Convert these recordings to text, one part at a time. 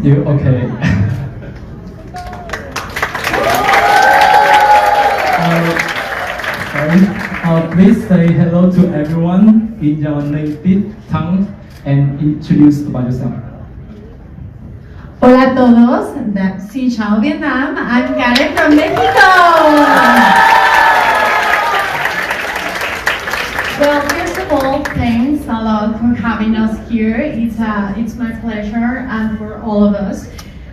You okay? Sorry. Please say hello to everyone in your native tongue and introduce about yourself. Hola a todos, sí, ciao Vietnam, I'm Karen from Mexico. Well, first of all, thanks a lot for having us here. It's my pleasure and for all of us.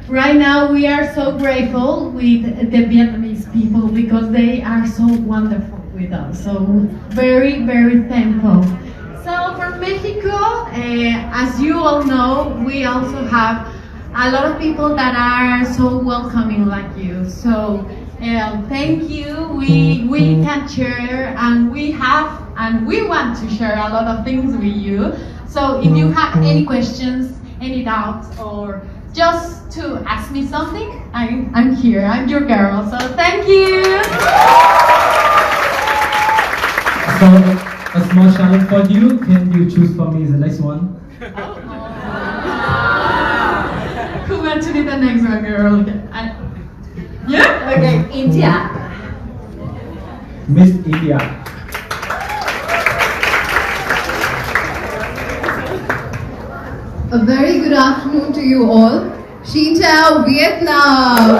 Right now, we are so grateful with the Vietnamese people because they are so wonderful with us. So very, very thankful. So for Mexico, as you all know, we also have a lot of people that are so welcoming like you. So thank you. We can share and we want to share a lot of things with you. So if you have any questions, any doubts, or just to ask me something, I'm here. I'm your girl. So thank you. So a small challenge for you. Can you choose for me the next one? Who wants to be the next one, girl? Yeah? Okay, India. Miss India. A very good afternoon to you all. Xin chào Vietnam.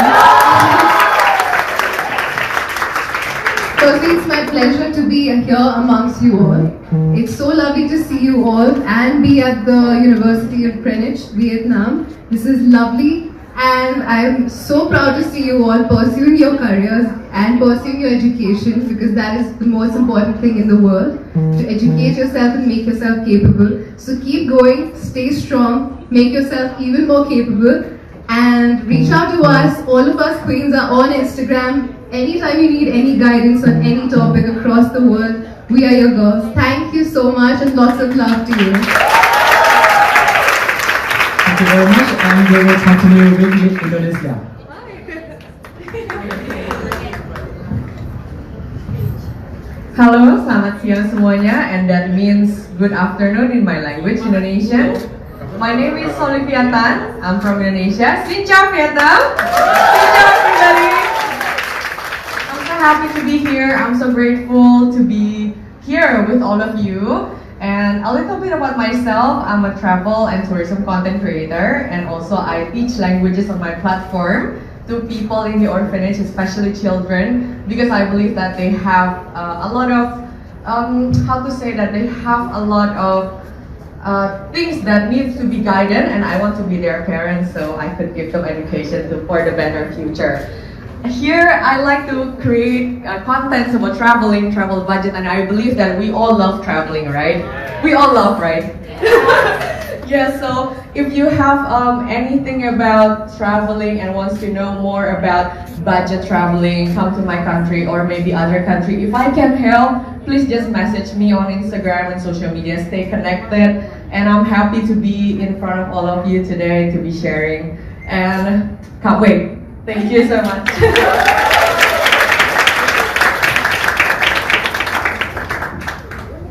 Firstly, it's my pleasure to be here amongst you all. It's so lovely to see you all and be at the University of Greenwich, Vietnam. This is lovely and I'm so proud to see you all pursuing your careers and pursuing your education because that is the most important thing in the world, to educate yourself and make yourself capable. So keep going, stay strong, make yourself even more capable and reach out to us. All of us queens are on Instagram. Anytime you need any guidance on any topic across the world, we are your girls. Thank you so much and lots of love to you. Thank you very much, and we will continue with Indonesia. Halo, selamat siang semuanya, and that means good afternoon in my language, Indonesian. My name is Olivia Tan. I'm from Indonesia. Xin chào Vietnam. Xin chào everybody. I'm so happy to be here. I'm so grateful to be here with all of you. And a little bit about myself, I'm a travel and tourism content creator, and also I teach languages on my platform to people in the orphanage, especially children, because I believe that they have a lot of, they have a lot of things that needs to be guided, and I want to be their parent so I could give them education for the better future. Here, I like to create contents about traveling, travel budget, and I believe that we all love traveling, right? We all love, right? Yeah, so if you have anything about traveling and wants to know more about budget traveling, come to my country or maybe other country. If I can help, please just message me on Instagram and social media. Stay connected, and I'm happy to be in front of all of you today to be sharing, and can't wait. Thank you so much.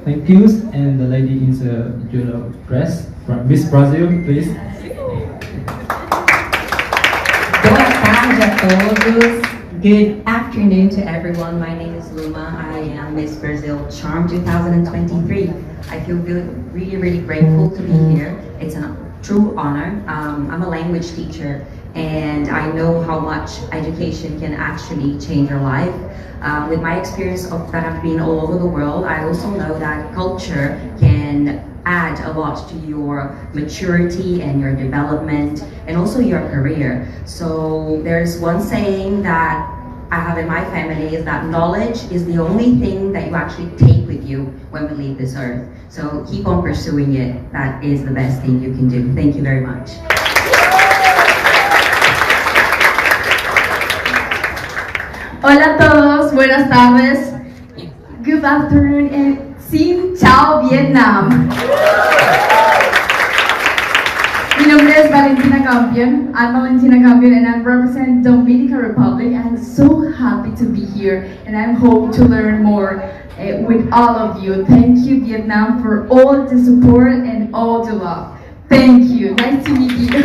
Thank you, and the lady in the yellow dress from Miss Brazil, please. Boa tarde a todos. Good afternoon to everyone. My name is Luma. I am Miss Brazil Charm 2023. I feel really, really grateful to be here. It's a true honor. I'm a language teacher, and I know how much education can actually change your life. With my experience that I've been all over the world, I also know that culture can add a lot to your maturity and your development and also your career. So there's one saying that I have in my family is that knowledge is the only thing that you actually take with you when we leave this earth. So keep on pursuing it. That is the best thing you can do. Thank you very much. Hola a todos, buenas tardes. Good afternoon and Xin chào Vietnam. Mi nombre es Valentina Campion. I'm Valentina Campion and I represent Dominican Republic. I'm so happy to be here and I hope to learn more with all of you. Thank you Vietnam for all the support and all the love. Thank you. Nice to meet you.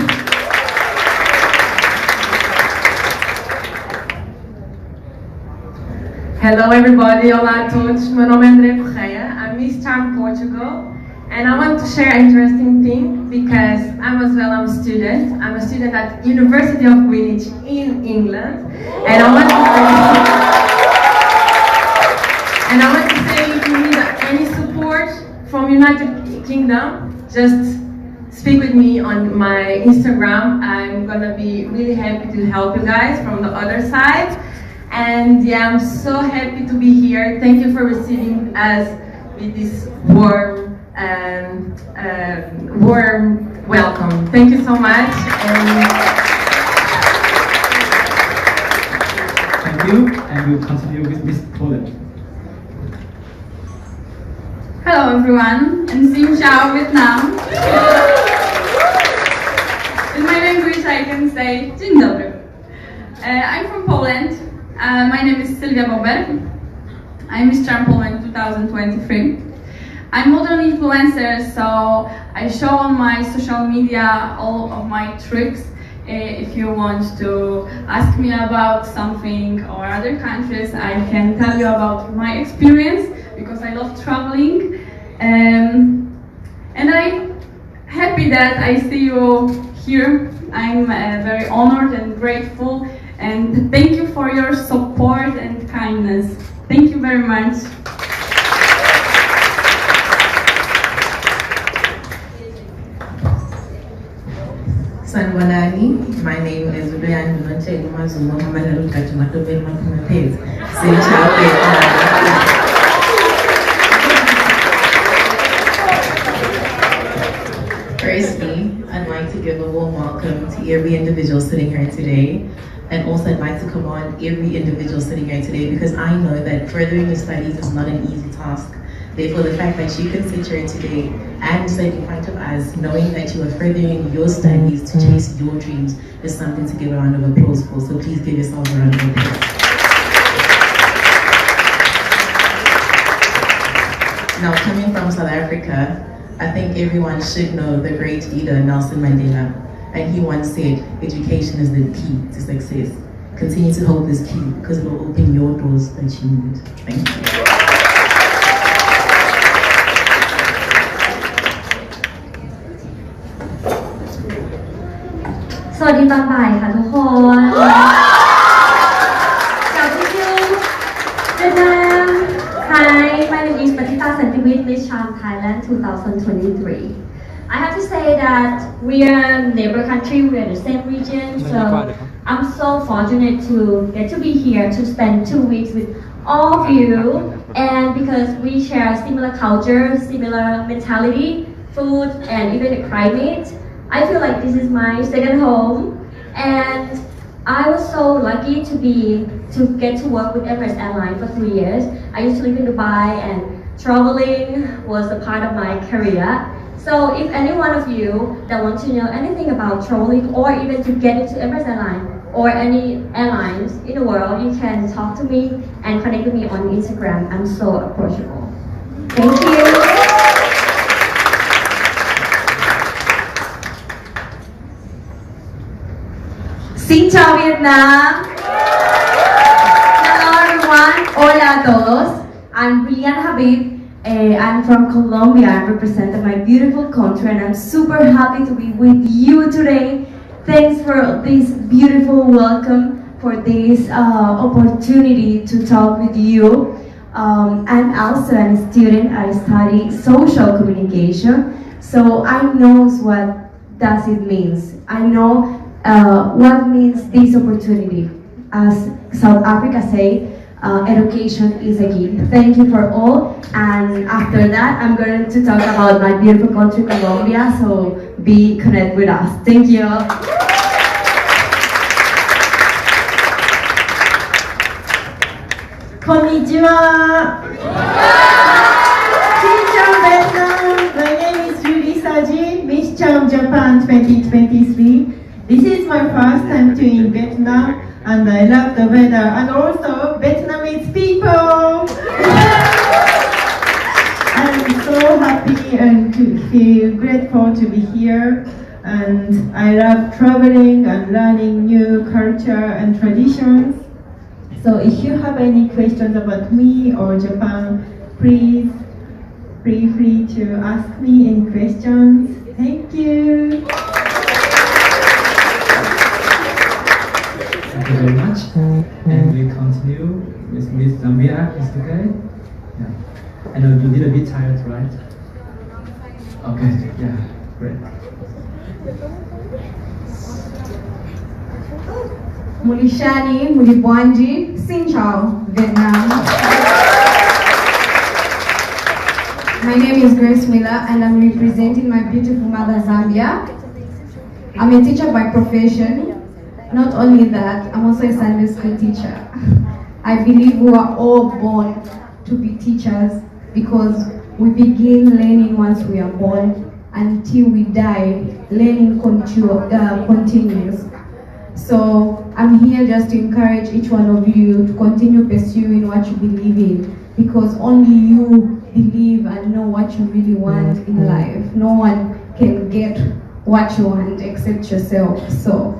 Hello everybody, olá a todos. Meu nome é André Correia. I'm Miss Charm Portugal, and I want to share an interesting thing because I'm a student. I'm a student at University of Greenwich in England, and I want to say if you need any support from United Kingdom, just speak with me on my Instagram. I'm gonna be really happy to help you guys from the other side. And yeah, I'm so happy to be here. Thank you for receiving us with this warm welcome. Thank you so much. Thank you, and we'll continue with Miss Poland. Hello everyone, and Xin Chào Vietnam. In my language I can say Dzień dobry. I'm from Poland. My name is Sylwia Bober. I'm Miss Charm Poland 2023. I'm modern influencer, so I show on my social media all of my tricks. If you want to ask me about something or other countries, I can tell you about my experience because I love traveling. And I'm happy that I see you here. I'm very honored and grateful. And thank you for your support and kindness. Thank you very much. Sanwanani, my name is Brian Lunche Mazuma Mamalu Kachumatu Belmakumapes. Xin chào Vietnam. Firstly, I'd like to give a warm welcome to every individual sitting here today. And also I'd like to commend every individual sitting here today because I know that furthering your studies is not an easy task. Therefore, the fact that you can sit here today and sit in front of us knowing that you are furthering your studies to chase your dreams is something to give a round of applause for. So please give yourselves a round of applause. Now, coming from South Africa, I think everyone should know the great leader Nelson Mandela. And he once said, education is the key to success. Continue to hold this key because it will open your doors that you need. Thank you. สวัสดีตอนบ่ายค่ะทุกคน Thank you Vietnam. Hi, my name is Patita Santivit, Miss Charm Thailand 2023. I have to say that we are a neighbor country, we are the same region, so I'm so fortunate to get to be here to spend 2 weeks with all of you, and because we share similar culture, similar mentality, food, and even the climate, I feel like this is my second home, and I was so lucky to get to work with Emirates Airlines for 3 years. I used to live in Dubai, and traveling was a part of my career. So if any one of you that want to know anything about traveling or even to get into Emirates Airlines or any airlines in the world, you can talk to me and connect with me on Instagram. I'm so approachable. Thank you. Xin chào Vietnam. Hello everyone. Hola a todos. I'm Brian Habib. I'm from Colombia. I represent my beautiful country and I'm super happy to be with you today. Thanks for this beautiful welcome, for this opportunity to talk with you. I'm also a student. I study social communication, so I know what does it means. I know what means this opportunity. As South Africa say, education is a key. Thank you for all, and after that I'm going to talk about my beautiful country Colombia, so be connect with us. Thank you. Konnichiwa. Xin chào Vietnam. My name is Julie Saji, Miss Charm Japan 2023. This is my first time to in Vietnam, and I love the weather and also Vietnamese people. I'm so happy and to feel grateful to be here, and I love traveling and learning new culture and traditions. So if you have any questions about me or Japan, please feel free to ask me any questions. Thank you. Thank you very much. And we continue with Miss Zambia. Is it okay? Yeah. I know you did a bit tired, right? Okay. Yeah. Great. Mulishani, Mulibwanji, Xin Chào, Vietnam. My name is Grace Miller and I'm representing my beautiful mother Zambia. I'm a teacher by profession. Not only that, I'm also a Sunday school teacher. I believe we are all born to be teachers because we begin learning once we are born until we die, learning continues. So I'm here just to encourage each one of you to continue pursuing what you believe in, because only you believe and know what you really want in life. No one can get what you want except yourself. So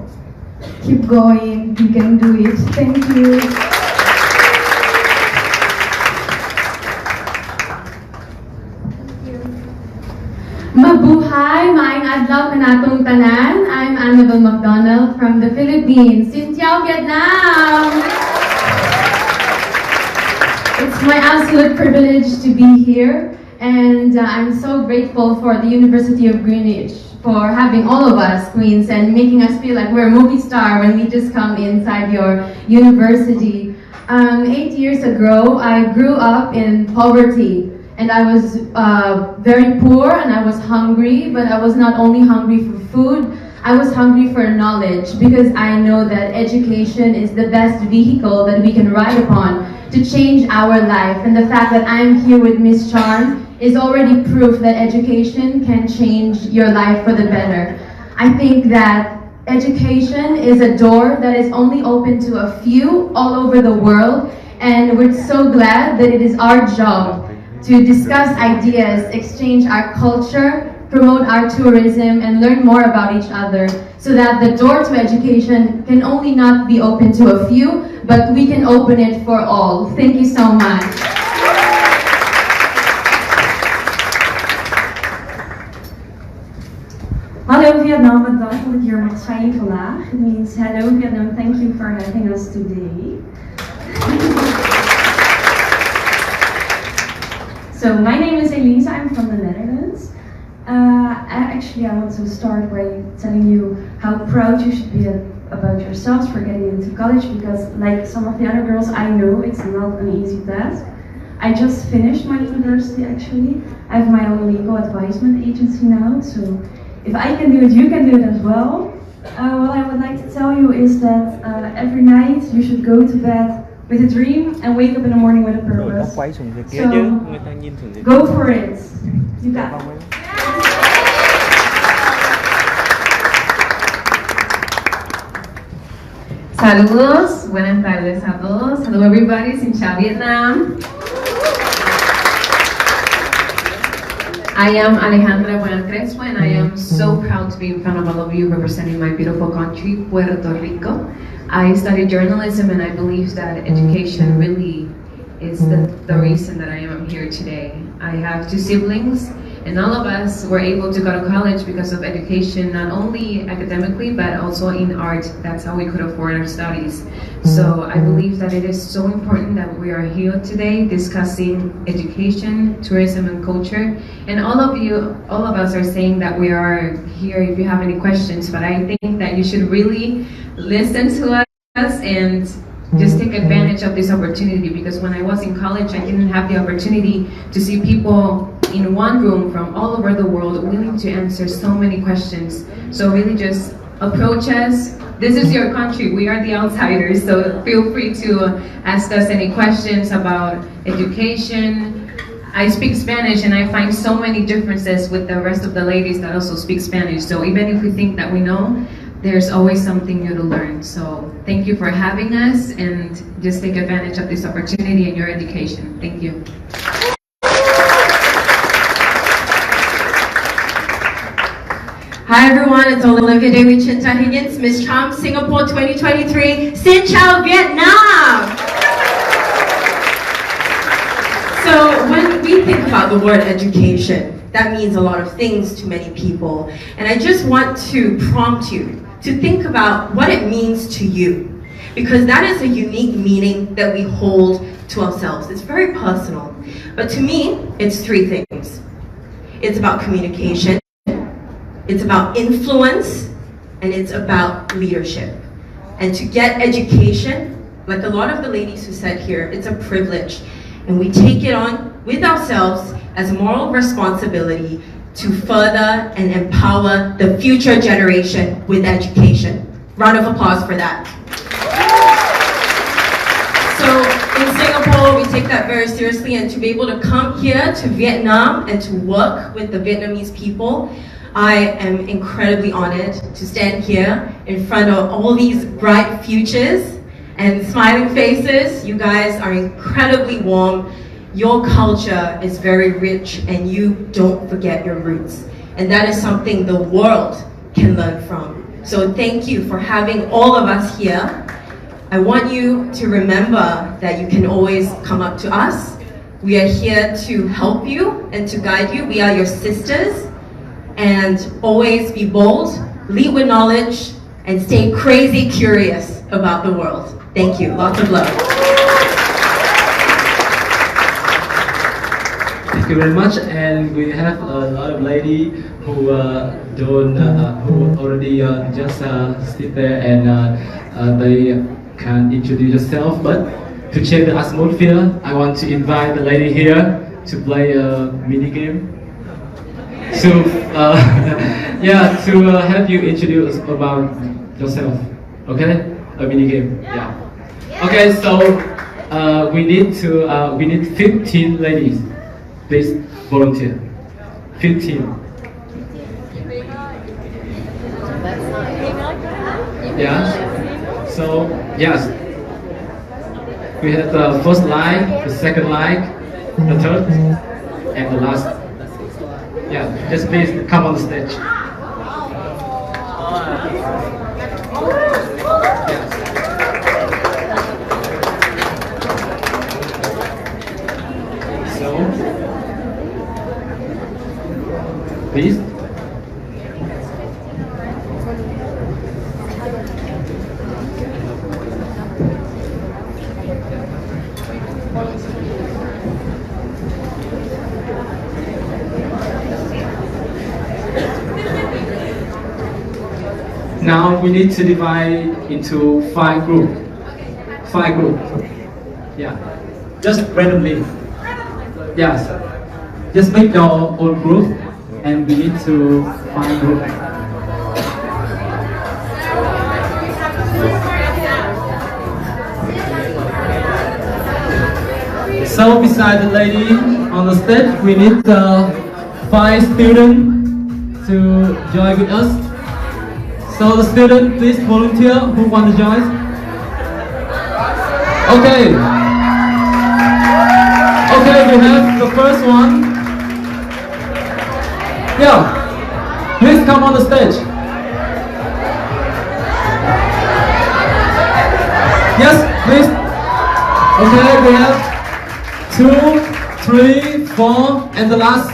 keep going, you can do it. Thank you. Mabuhay, maayong adlaw kanatong tanan. I'm Annabelle McDonald from the Philippines. Xin chào Vietnam! It's my absolute privilege to be here, and I'm so grateful for the University of Greenwich for having all of us Queens and making us feel like we're a movie star when we just come inside your university. 8 years ago, I grew up in poverty. And I was very poor and I was hungry, but I was not only hungry for food, I was hungry for knowledge, because I know that education is the best vehicle that we can ride upon to change our life. And the fact that I'm here with Miss Charm is already proof that education can change your life for the better. I think that education is a door that is only open to a few all over the world, and we're so glad that it is our job to discuss ideas, exchange our culture, promote our tourism, and learn more about each other, so that the door to education can only not be open to a few, but we can open it for all. Thank you so much. Hallo Vietnam, bedankt dat ik hier mag zijn vandaag. It means hello Vietnam, thank you for having us today. So my name is Elisa, I'm from the Netherlands. Actually, I want to start by telling you how proud you should be about yourselves for getting into college, because like some of the other girls I know, it's not an easy task. I just finished my university actually. I have my own legal advisement agency now, so if I can do it, you can do it as well. What I would like to tell you is that every night you should go to bed with a dream and wake up in the morning with a purpose. So, go for it. You got it. Saludos, buenas tardes a todos. Hello everybody, Xin chào Vietnam. I am Alejandra Buena Crespo, and I am so proud to be in front of all of you representing my beautiful country, Puerto Rico. I studied journalism, and I believe that education really is the reason that I am here today. I have 2 siblings, and all of us were able to go to college because of education, not only academically, but also in art. That's how we could afford our studies. So I believe that it is so important that we are here today discussing education, tourism, and culture. And all of us are saying that we are here if you have any questions, but I think that you should really listen to us and just take advantage of this opportunity, because when I was in college, I didn't have the opportunity to see people in one room from all over the world willing to answer so many questions. So really just approach us. This is your country, we are the outsiders, so feel free to ask us any questions about education. I speak Spanish and I find so many differences with the rest of the ladies that also speak Spanish. So even if we think that we know, there's always something new to learn. So thank you for having us, and just take advantage of this opportunity in your education. Thank you. Hi everyone, it's Olivia David Chinta Higgins, Miss Chom Singapore 2023. Xin chào Vietnam! So when we think about the word education, that means a lot of things to many people. And I just want to prompt you to think about what it means to you, because that is a unique meaning that we hold to ourselves. It's very personal. But to me, it's three things. It's about communication, it's about influence, and it's about leadership. And to get education, like a lot of the ladies who said here, it's a privilege. And we take it on with ourselves as a moral responsibility to further and empower the future generation with education. Round of applause for that. So in Singapore, we take that very seriously, and to be able to come here to Vietnam and to work with the Vietnamese people, I am incredibly honored to stand here in front of all these bright futures and smiling faces. You guys are incredibly warm. Your culture is very rich, and you don't forget your roots. And that is something the world can learn from. So thank you for having all of us here. I want you to remember that you can always come up to us. We are here to help you and to guide you. We are your sisters. And always be bold, lead with knowledge, and stay crazy curious about the world. Thank you. Lots of love. Thank you very much. And we have a lot of ladies who who already just sit there and they can introduce yourself. But to change the atmosphere, I want to invite the lady here to play a mini game. So yeah, to help you introduce about yourself. Okay, a mini game. Yeah. Okay, so we need 15 ladies. Please volunteer. 15. Yeah. So yes, we have the first line, the second line, the third, and the last. Yeah, just please come on the stage. So, please. Now we need to divide into 5 groups. 5 groups. Yeah. Just randomly. Yes. Just make your own group, and we need to find group. So beside the lady on the stage, we need 5 students to join with us. So the student, please volunteer. Who want to join? Okay. Okay, we have the first one. Yeah. Please come on the stage. Yes, please. Okay, we have 2, 3, 4, and the last.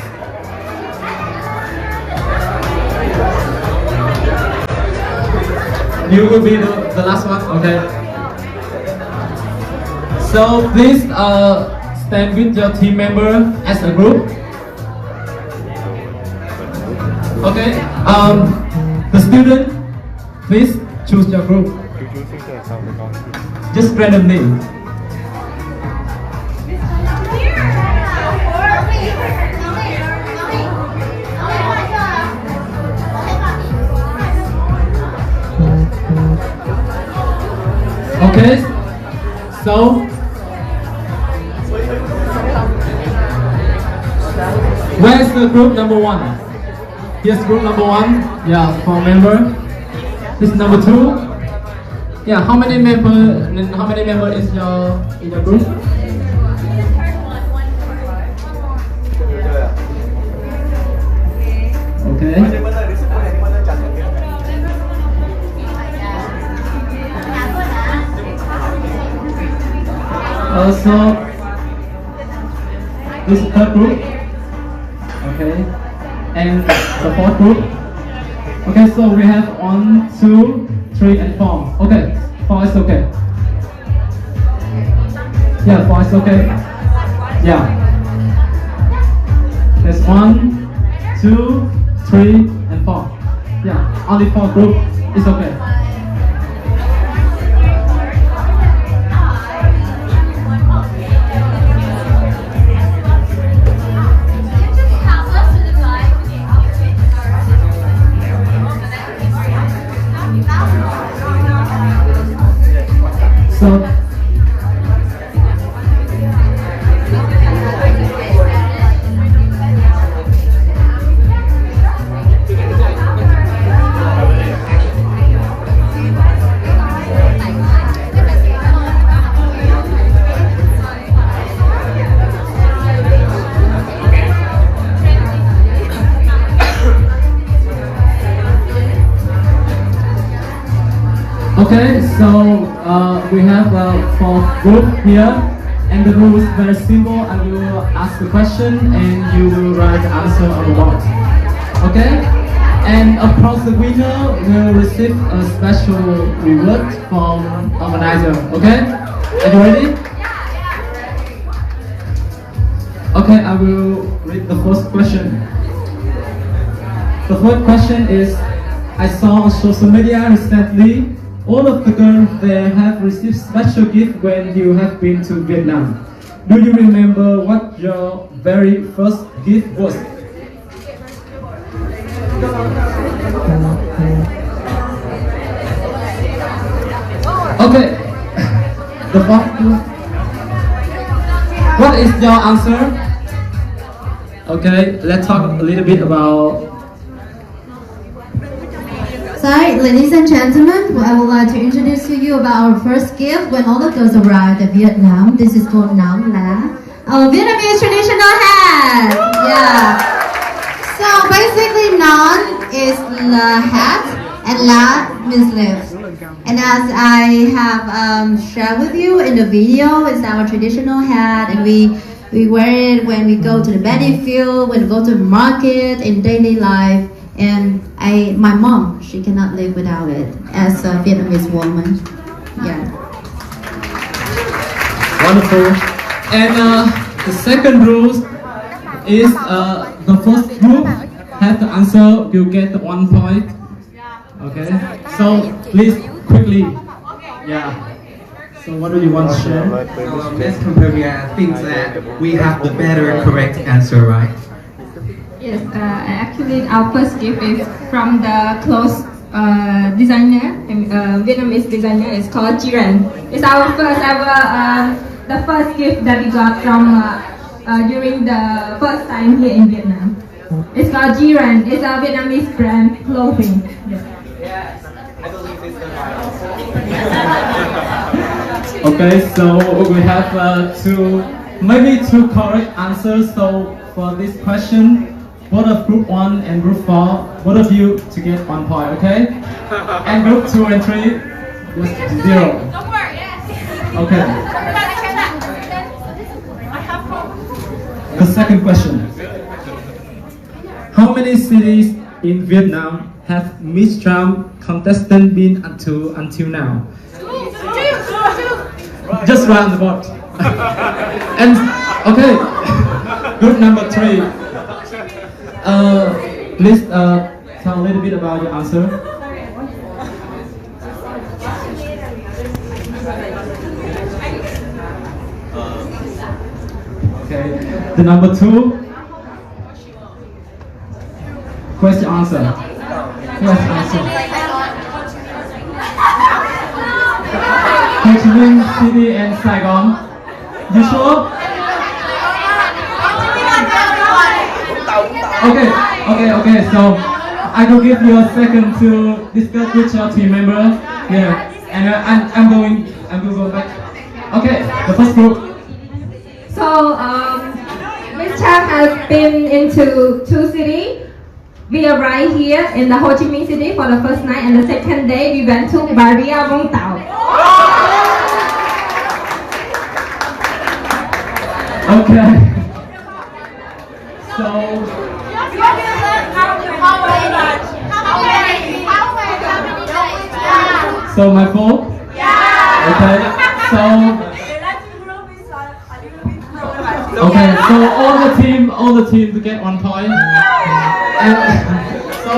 You will be the last one, okay? So please stand with your team member as a group. Okay, the student, please choose your group. Just randomly. Okay, so where's the group number 1? Here's group number 1. Yeah, 4 member. This is number 2. Yeah, how many member is in your group? Okay. Also, This is third group. Okay. And the fourth group. Okay, so we have 1, 2, 3, and 4. Okay, 4 is okay. Yeah, 4 is okay. Yeah. There's 1, 2, 3, and 4. Yeah, only 4 group is okay. So okay, so we have a fourth group here, and the rule is very simple. I will ask the question, and you will write the answer on the board. Okay? And of course, the winner will receive a special reward from organizer. Okay? Are you ready? Okay, I will read the first question. The first question is: I saw on social media recently. All of the girls there have received special gift when you have been to Vietnam. Do you remember what your very first gift was? Okay. The fourth. What is your answer? Okay, let's talk a little bit about. So, ladies and gentlemen, I would like to introduce to you about our first gift when all the girls arrived at Vietnam. This is called Nam La, our Vietnamese traditional hat. Yeah. So basically, Nam is the hat and La means lips. And as I have shared with you in the video, it's our traditional hat, and we wear it when we go to the battlefield, when we go to the market, in daily life. And my mom, she cannot live without it as a Vietnamese woman. Yeah. Wonderful. And the second rule is the first group have the answer, you get 1 point. Okay. So please quickly. Yeah. So what do you want to share? Let's compare. I think that we have the better correct answer, right? Yes, actually our first gift is from the clothes designer, Vietnamese designer. It's called Jiren. It's our first ever, the first gift that we got from during the first time here in Vietnam. It's called Jiren. It's a Vietnamese brand clothing. Yes, I believe it's the Okay, so we have maybe two correct answers. So for this question, both of group 1 and group 4, both of you to get 1 point, okay? And group 2 and 3, just 0. Okay. The second question. How many cities in Vietnam have Miss Trump contestant been until now? Just round the board. And okay, group number 3. Please tell a little bit about your answer. Okay, the number 2. Where's your answer? Where's your answer? Ho Chi Minh City and Saigon. You sure? Okay, so I will give you a second to discuss with your team member. Yeah, and I'm going go back. Okay, the first group. So, Miss Cham has been into 2 cities. We arrived here in the Ho Chi Minh City for the first night, and the second day we went to Bà Rịa Vũng Tàu. Okay. So my fault? Yeah. Okay. Okay. So all the team to get 1 point. And so.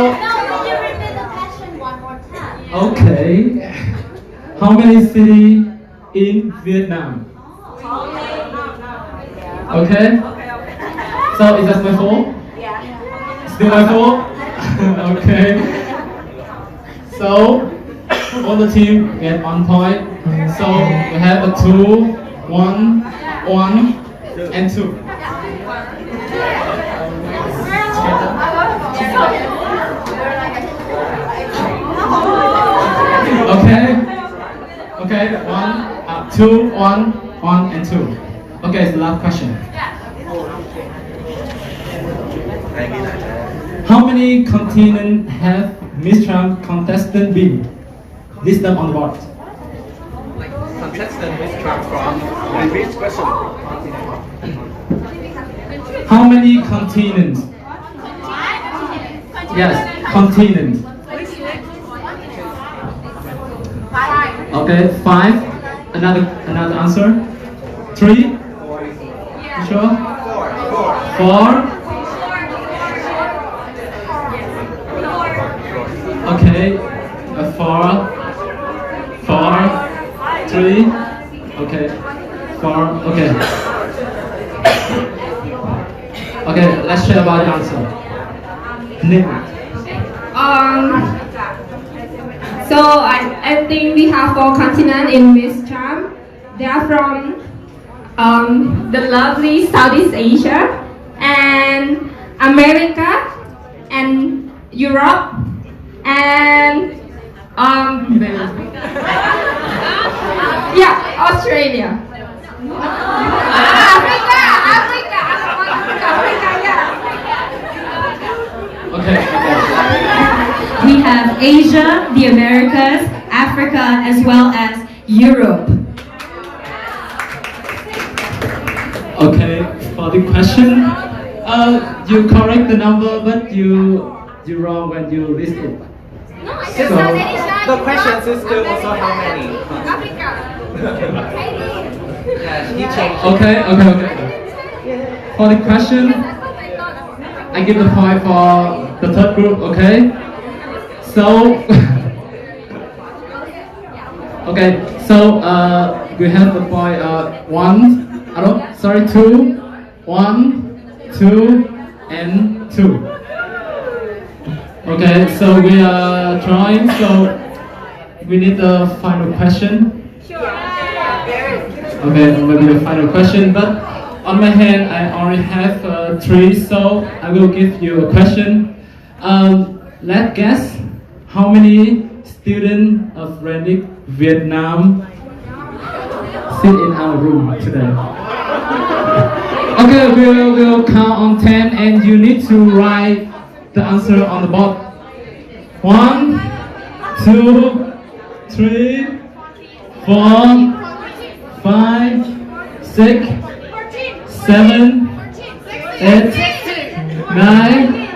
Okay. How many cities in Vietnam? Okay. So is that my fault? Yeah. Still my fault? Okay. So all the team get 1 point. So we have a 2, 1, 1, and 2. Okay. Okay. 1, 2, 1, 1, and 2. Okay, it's the last question. How many continents have Miss Trump contestant been? List them on the board. Contestant Miss Trump from which question? How many continents? Yes, continent. Okay, 5. Another answer. 3. You sure? 4. Okay, 4, 3. Okay, 4. Okay. Okay, let's share about the answer. Nick. So I think we have 4 continents in Miss Trump. They are from the lovely Southeast Asia and America and Europe and yeah, Australia. Africa, yeah. Okay. We have Asia, the Americas, Africa, as well as Europe. Okay, for the question, you correct the number, but you wrong when you list it. So, the question is still also how many? Yeah, he changed. Okay. For the question, I give the point for the third group. Okay. So, okay. So we have the point 2, 1, 2, and 2. Okay, so we are trying, so we need the final question. Okay, maybe the final question, but on my hand I only have 3, so I will give you a question. Let's guess how many students of Greenwich, Vietnam sit in our room today. Okay, we'll count on 10 and you need to write the answer on the board. 1, 2, 3, 4, 5, 6, 7, 8, 9,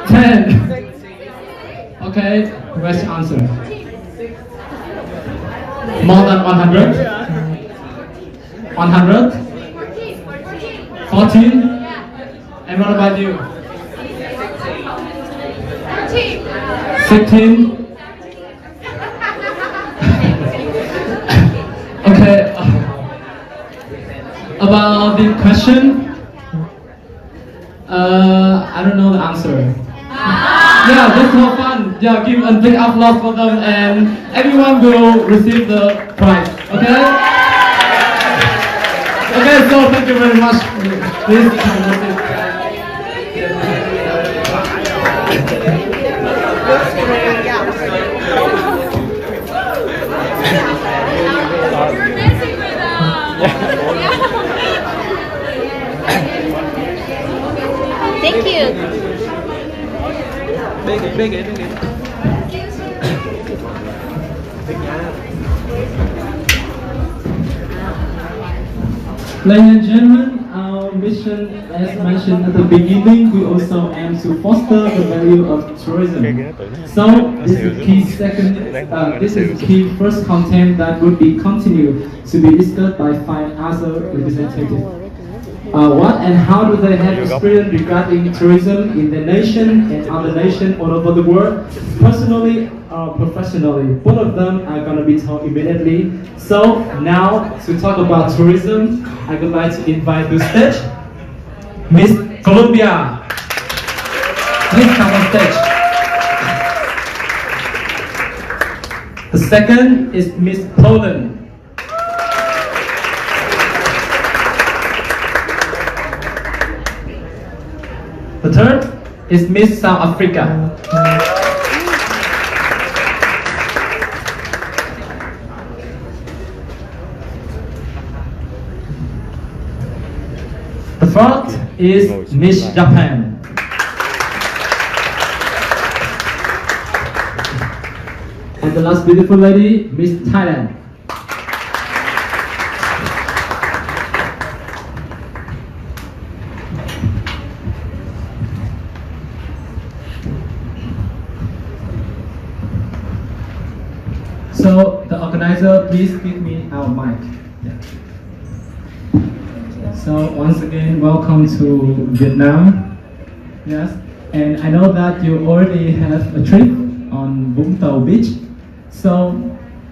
10. Okay, where's the answer? More than 100? 100? 14? And what about you? 15? Okay. About the question, I don't know the answer. Yeah, just for fun. Yeah, give a big applause for them, and everyone will receive the prize. Okay? Okay, so thank you very much. Thank you. Big it. Ladies and gentlemen, mission, as mentioned at the beginning, we also aim to foster the value of tourism. So this is the key this is the key first content that would be continued to be discussed by 5 other representatives. What and how do they have experience regarding tourism in the nation and other nations all over the world, personally or professionally? Both of them are going to be told immediately. So now, to talk about tourism, I would like to invite to the stage Miss Colombia. Please come on stage. The second is Miss Poland. The third is Miss South Africa. The fourth is Miss Japan. And the last beautiful lady, Miss Thailand. So the organizer, please give me our mic. Yeah. So once again, welcome to Vietnam. Yes, and I know that you already have a trip on Vũng Tàu Beach. So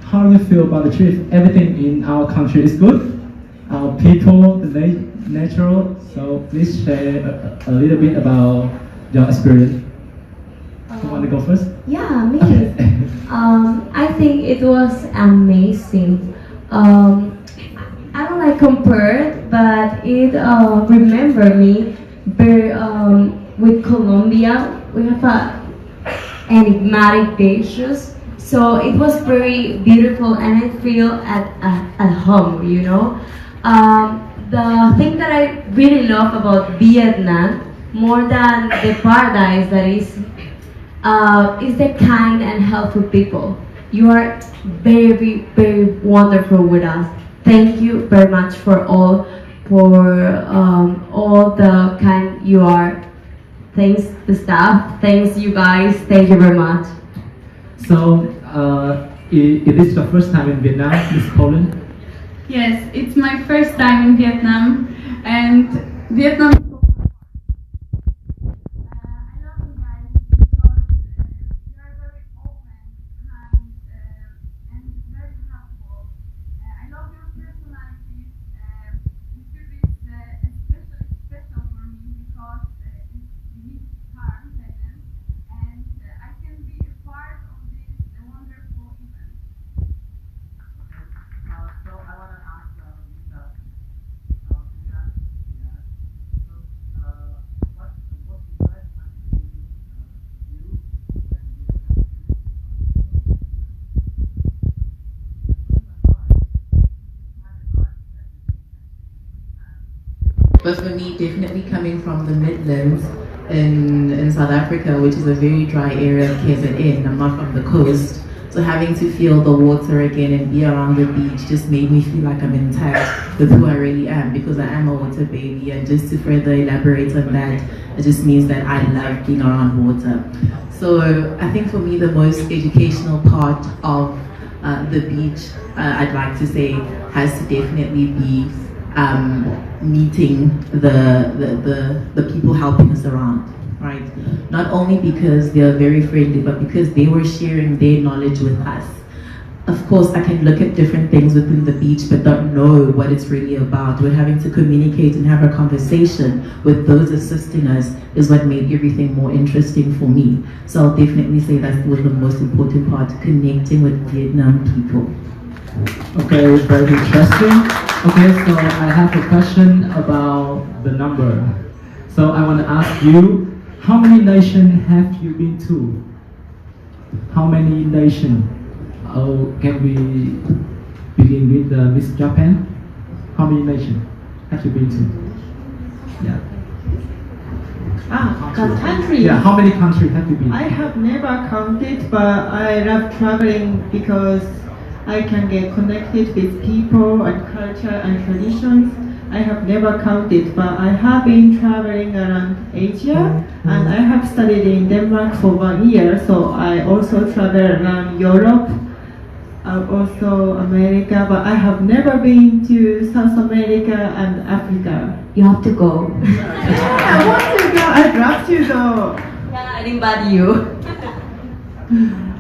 how do you feel about the trip? Everything in our country is good. Our people, the natural. So please share a little bit about your experience. You want to go first? Yeah, me. I think it was amazing. I don't like compare it, but it remember me with Colombia. We have enigmatic beaches, so it was very beautiful, and I feel at home. You know, the thing that I really love about Vietnam more than the paradise that is the kind and helpful people. You are very, very wonderful with us. Thank you very much for all the kind you are. Thanks the staff. Thanks you guys. Thank you very much. So, it is your first time in Vietnam, Miss Poland? Yes, it's my first time in Vietnam, and Vietnam. But for me, definitely coming from the Midlands in South Africa, which is a very dry area of KZN, I'm not from the coast, so having to feel the water again and be around the beach just made me feel like I'm in touch with who I really am, because I am a water baby. And just to further elaborate on that, it just means that I love being around water. So I think for me, the most educational part of the beach, I'd like to say, has to definitely be meeting the people helping us around, right? Not only because they are very friendly, but because they were sharing their knowledge with us. Of course, I can look at different things within the beach, but don't know what it's really about. We're having to communicate and have a conversation with those assisting us is what made everything more interesting for me. So I'll definitely say that was the most important part, connecting with Vietnam people. Okay, very interesting. Okay, so I have a question about the number. So I want to ask you, how many nations have you been to? How many nations? Can we begin with Miss Japan? How many nations have you been to? Yeah. Countries. Yeah, how many countries have you been? I have never counted, but I love traveling because I can get connected with people and culture and traditions. I have never counted, but I have been traveling around Asia, and I have studied in Denmark for 1 year, so I also travel around Europe, also America, but I have never been to South America and Africa. You have to go. I want to go, I'd love to go. Yeah, I invite you.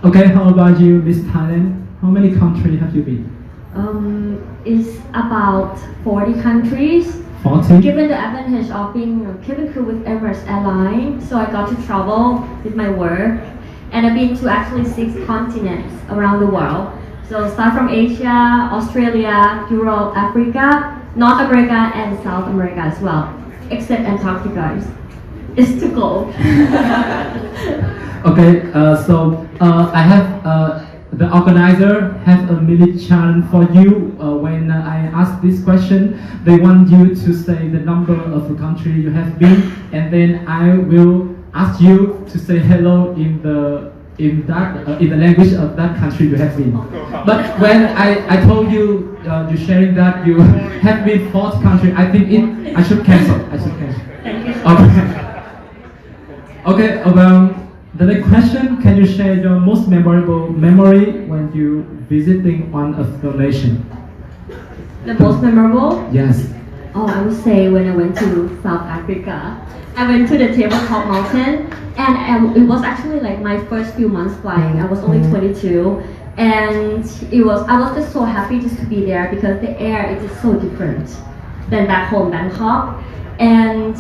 Okay, how about you, Miss Thailand? How many countries have you been? It's about 40 countries. 40? Given the advantage of being a cabin crew with Emirates Airlines, so I got to travel with my work, and I've been to actually 6 continents around the world. So start from Asia, Australia, Europe, Africa, North America, and South America as well, except Antarctica is to go. Okay, so I have the organizer have a mini challenge for you. When I ask this question, they want you to say the number of the country you have been, and then I will ask you to say hello in the language of that country you have been. But when I told you you sharing that you have been 4th country, I think I should cancel. Thank you. Okay. The next question, can you share your most memorable memory when you visiting one of the nation? The most memorable? Yes. Oh, I would say when I went to South Africa. I went to the Tabletop Mountain, and it was actually like my first few months flying. I was only 22, and I was just so happy just to be there because the air is just so different than back home Bangkok. And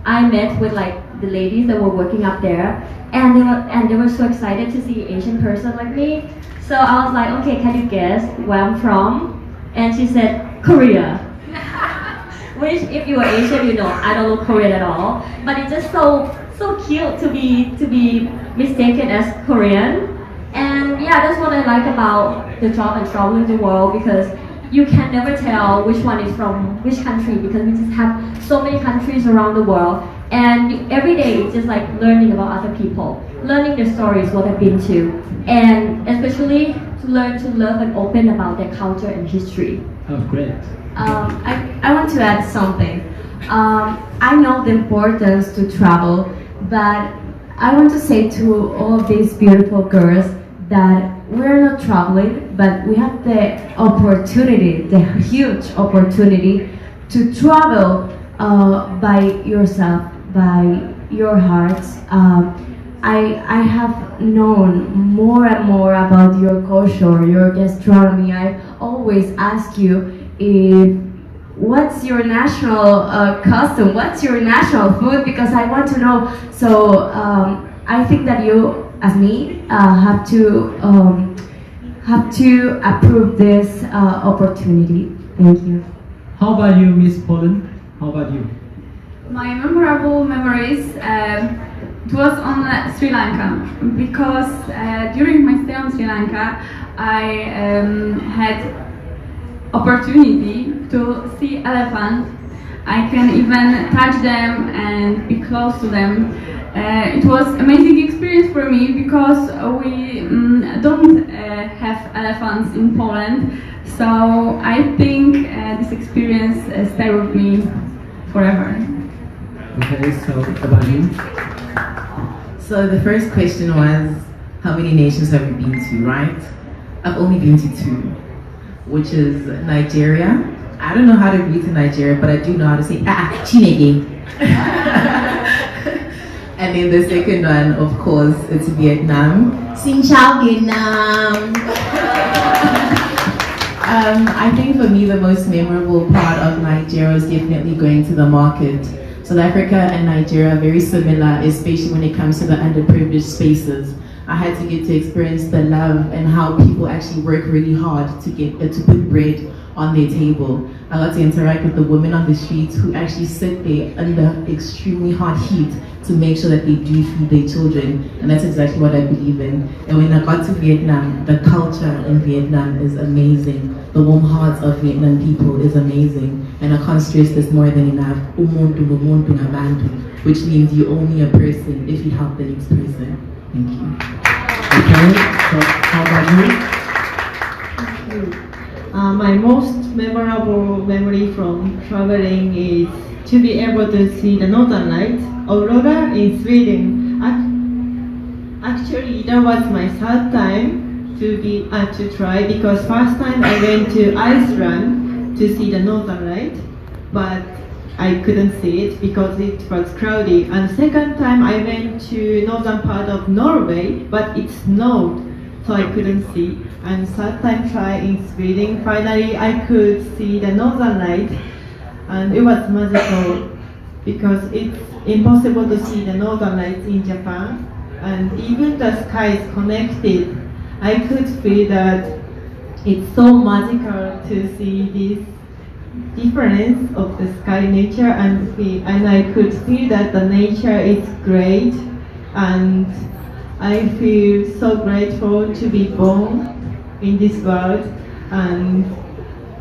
I met with like the ladies that were working up there, and they were so excited to see an Asian person like me. So I was like, okay, can you guess where I'm from? And she said, Korea. Which, if you are Asian, you know I don't know Korean at all. But it's just so cute to be mistaken as Korean. And yeah, that's what I like about the job and traveling the world, because you can never tell which one is from which country, because we just have so many countries around the world. And every day it's just like learning about other people, learning their stories, what they've been to, and especially to learn to love and open about their culture and history. Oh, great. I want to add something. I know the importance to travel, but I want to say to all of these beautiful girls that we're not traveling, but we have the opportunity, the huge opportunity to travel by yourself, by your hearts. I have known more and more about your culture, your gastronomy. I always ask you what's your national custom, what's your national food, because I want to know. So I think that you, as me, have to approve this opportunity. Thank you. How about you, Miss Poland? How about you? My memorable memories, it was on Sri Lanka, because during my stay on Sri Lanka, I had opportunity to see elephants. I can even touch them and be close to them. It was amazing experience for me because we don't have elephants in Poland, so I think this experience stay with me forever. Okay, so what about you? So the first question was, how many nations have you been to, right? I've only been to 2, which is Nigeria. I don't know how to read to Nigeria, but I do know how to say Chineke. And then the second one, of course, it's Vietnam. Xin chào Vietnam. I think for me the most memorable part of Nigeria is definitely going to the market. South Africa and Nigeria are very similar, especially when it comes to the underprivileged spaces. I had to get to experience the love and how people actually work really hard to get to put bread on their table. I got to interact with the women on the streets who actually sit there under extremely hot heat to make sure that they do feed their children, and that's exactly what I believe in. And when I got to Vietnam, the culture in Vietnam is amazing. The warm hearts of Vietnam people is amazing, and I can't stress this more than enough. Umuntu ngumuntu ngabantu, which means you're only a person if you help the next person. Thank you. Okay, so how about you? My most memorable memory from traveling is to be able to see the Northern Lights, Aurora in Sweden. Actually, that was my third time to try, because first time I went to Iceland to see the Northern Light, but I couldn't see it because it was cloudy. And second time I went to northern part of Norway, but it snowed, so I couldn't see. And third time try in Sweden, finally I could see the Northern Light, and it was magical because it's impossible to see the Northern Lights in Japan, and even the sky is connected. I could feel that it's so magical to see this difference of the sky nature, and I could feel that the nature is great, and I feel so grateful to be born in this world. And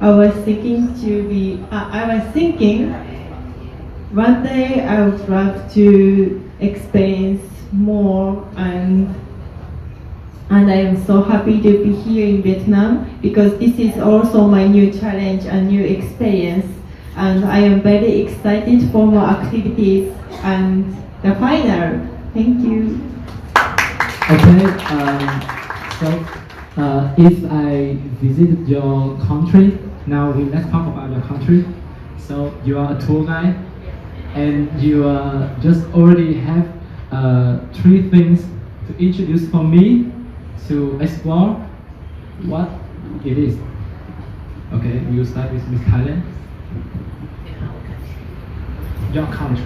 I was thinking one day I would love to experience more, and I am so happy to be here in Vietnam because this is also my new challenge and new experience, and I am very excited for more activities and the final. Thank you. Okay, so if I visit your country, now let's talk about your country. So you are a tour guide, and you just already have 3 things to introduce for me to explore what it is. Okay, we'll start with Miss Thailand. Your country.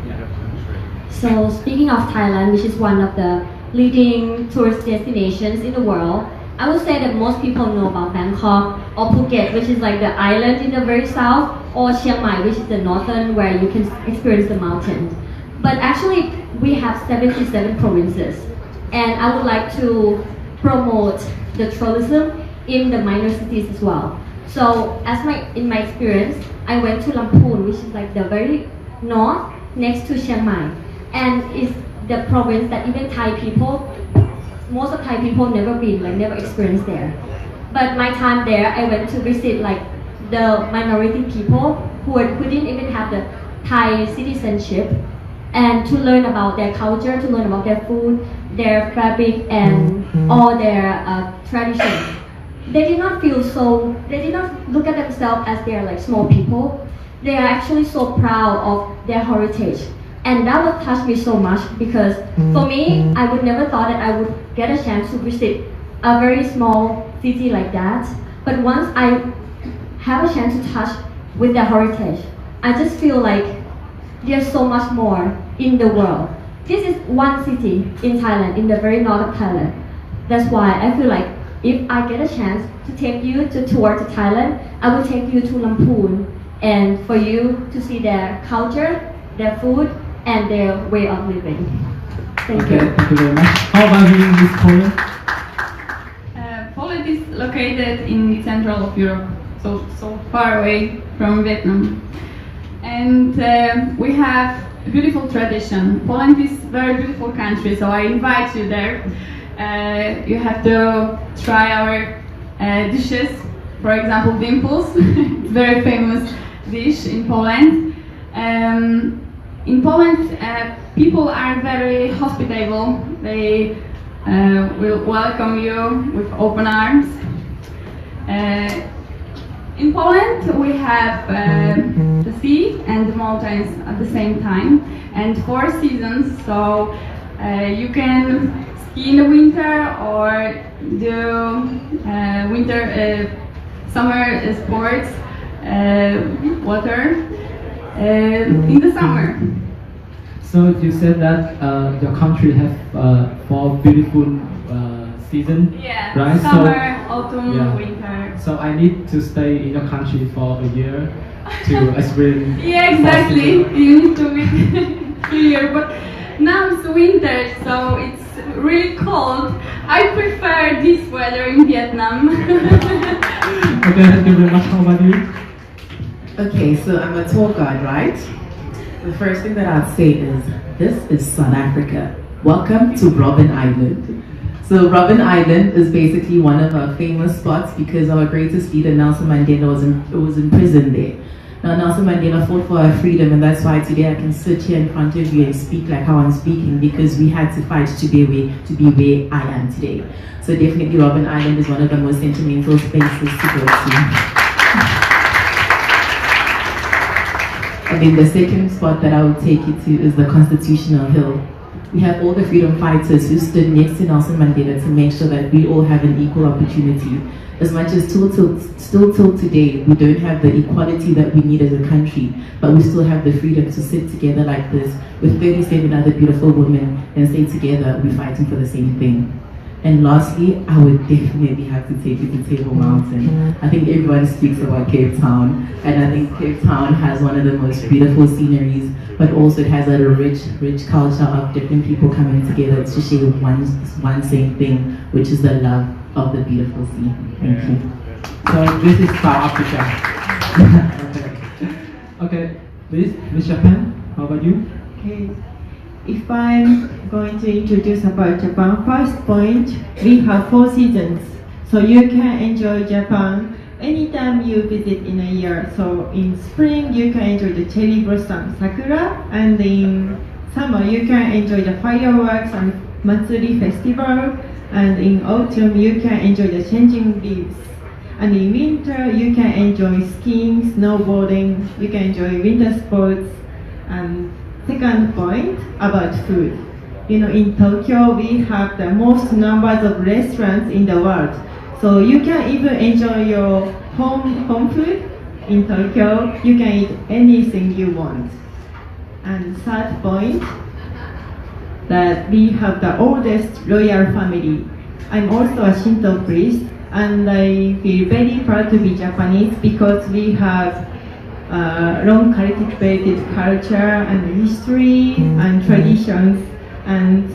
Yeah. So speaking of Thailand, which is one of the leading tourist destinations in the world, I would say that most people know about Bangkok or Phuket, which is like the island in the very south, or Chiang Mai, which is the northern where you can experience the mountains. But actually, we have 77 provinces, and I would like to promote the tourism in the minor cities as well. So in my experience, I went to Lamphun, which is like the very north next to Chiang Mai, and it's the province that even most of Thai people never experienced there. But my time there, I went to visit like the minority people who didn't even have the Thai citizenship, and to learn about their culture, to learn about their food, their fabric, and all their traditions. They did not look at themselves as they're like small people. They are actually so proud of their heritage. And that would touch me so much because for me, I would never thought that I would get a chance to visit a very small city like that. But once I have a chance to touch with their heritage, I just feel like there's so much more in the world. This is one city in Thailand, in the very north of Thailand. That's why I feel like if I get a chance to take you to tour to Thailand, I will take you to Lamphun, and for you to see their culture, their food, and their way of living. Thank you. Thank you very much. How about you, Miss Poland? Poland is located in central of Europe, so far away from Vietnam. And we have a beautiful tradition. Poland is a very beautiful country, so I invite you there. You have to try our dishes. For example, dimples. It's a very famous dish in Poland. In Poland, people are very hospitable. They will welcome you with open arms. In Poland, we have the sea and the mountains at the same time, and 4 seasons. So you can ski in the winter or do summer sports, water in the summer. So you said that your country have 4 beautiful seasons, yeah, right? Summer, autumn, winter. So I need to stay in your country for a year to experience. Yeah, exactly. You need to be here, but now it's winter, so it's really cold. I prefer this weather in Vietnam. Okay, thank you very much. How about you? Okay, so I'm a tour guide, right? The first thing that I'd say is, this is South Africa. Welcome to Robben Island. So Robben Island is basically one of our famous spots because our greatest leader Nelson Mandela was in prison there. Now Nelson Mandela fought for our freedom, and that's why today I can sit here in front of you and speak like how I'm speaking, because we had to fight to be where I am today. So definitely Robben Island is one of the most sentimental spaces to go to. And then the second spot that I would take you to is the Constitutional Hill. We have all the freedom fighters who stood next to Nelson Mandela to make sure that we all have an equal opportunity. As much as still till today, we don't have the equality that we need as a country, but we still have the freedom to sit together like this with 37 other beautiful women and say together, we're fighting for the same thing. And lastly, I would definitely have to take you to Table Mountain. I think everyone speaks about Cape Town, and I think Cape Town has one of the most beautiful sceneries, but also it has a rich culture of different people coming together to share one same thing, which is the love of the beautiful sea. Thank you. So this is South Africa. Okay, please, Ms. Japan, how about you? Okay. If I'm going to introduce about Japan, first point, we have 4 seasons. So you can enjoy Japan anytime you visit in a year. So in spring, you can enjoy the cherry blossom sakura, and in summer, you can enjoy the fireworks and Matsuri festival, and in autumn, you can enjoy the changing leaves. And in winter, you can enjoy skiing, snowboarding, you can enjoy winter sports. And second point about food. In Tokyo, we have the most numbers of restaurants in the world. So you can even enjoy your home food in Tokyo. You can eat anything you want. And third point, that we have the oldest royal family. I'm also a Shinto priest, and I feel very proud to be Japanese because we have long cultivated culture and history and traditions, and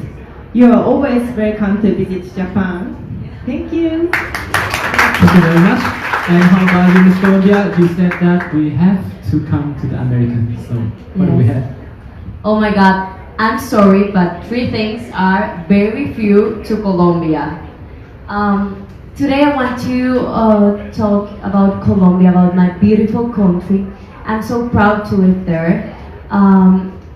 you are always welcome to visit Japan. Thank you. Thank you very much. And how about you, Ms. Colombia? You said that we have to come to the American, so what do we have? Oh my God, I'm sorry, but 3 things are very few to Colombia. Today I want to talk about Colombia, about my beautiful country. I'm so proud to live there.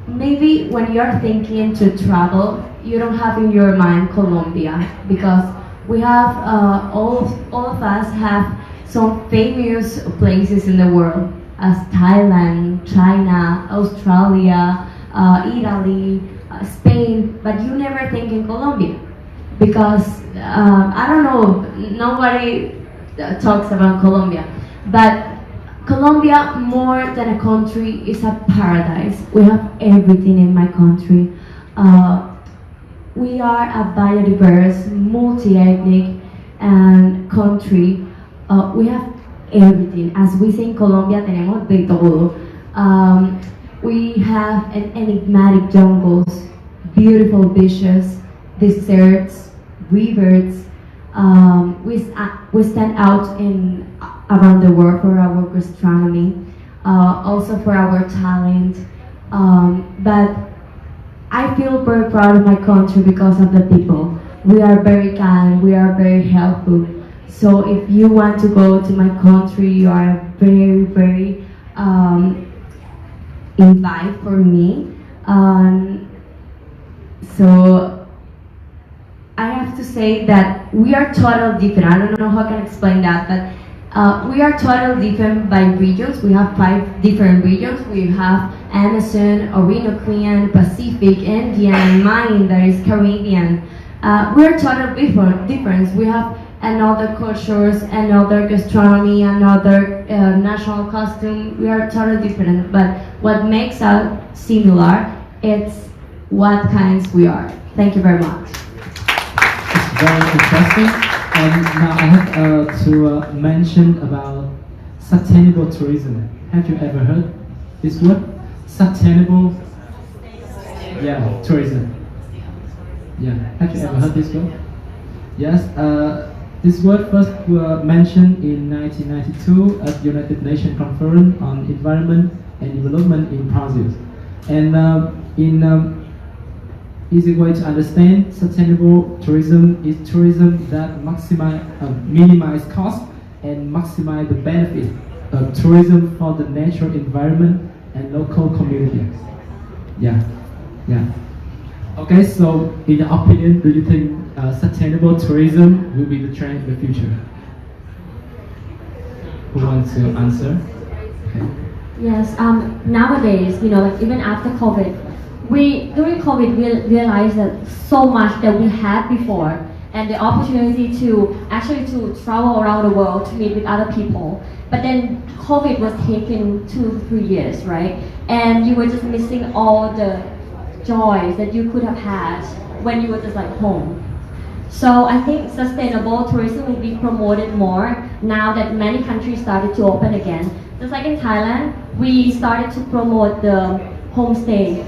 Maybe when you're thinking to travel, you don't have in your mind Colombia, because we have, all of us have some famous places in the world, as Thailand, China, Australia, Italy, Spain, but you never think in Colombia. Because, I don't know, nobody talks about Colombia, but Colombia, more than a country, is a paradise. We have everything in my country. We are a biodiverse, multi-ethnic and country. We have everything. As we say in Colombia, tenemos de todo. We have an enigmatic jungles, beautiful beaches, deserts, rivers. We stand out around the world for our gastronomy, also for our talent. But I feel very proud of my country because of the people. We are very kind, we are very helpful. So if you want to go to my country, you are very invite for me. So I have to say that we are totally different. I don't know how I can explain that, but we are totally different by regions. We have 5 different regions. We have Amazon, Orinoco, Pacific, Indian, and mine that is Caribbean. We are totally different. We have another cultures, another gastronomy, another national costume. We are totally different, but what makes us similar, it's what kinds we are. Thank you very much. Very interesting. And now I have to mention about sustainable tourism. Have you ever heard this word? Sustainable, tourism. Yeah, have you ever heard this word? Yes, this word first was mentioned in 1992 at the United Nations Conference on Environment and Development in Brazil. And easy way to understand sustainable tourism is tourism that minimize cost and maximize the benefit of tourism for the natural environment and local communities. Yeah. Okay, so in your opinion, do you think sustainable tourism will be the trend in the future? Who wants to answer? Okay. Yes, nowadays, like even after COVID, during COVID we realized that so much that we had before, and the opportunity to travel around the world to meet with other people. But then COVID was taken 2-3 years, right? And you were just missing all the joys that you could have had when you were just like home. So I think sustainable tourism will be promoted more now that many countries started to open again. Just like in Thailand, we started to promote the homestay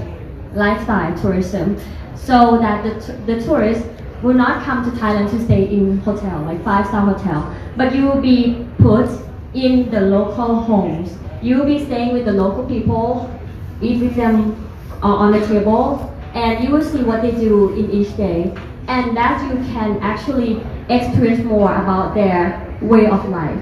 lifestyle tourism, so that the tourists will not come to Thailand to stay in hotel, like 5-star hotel, but you will be put in the local homes. You will be staying with the local people, eat with them on the table, and you will see what they do in each day, and that you can actually experience more about their way of life.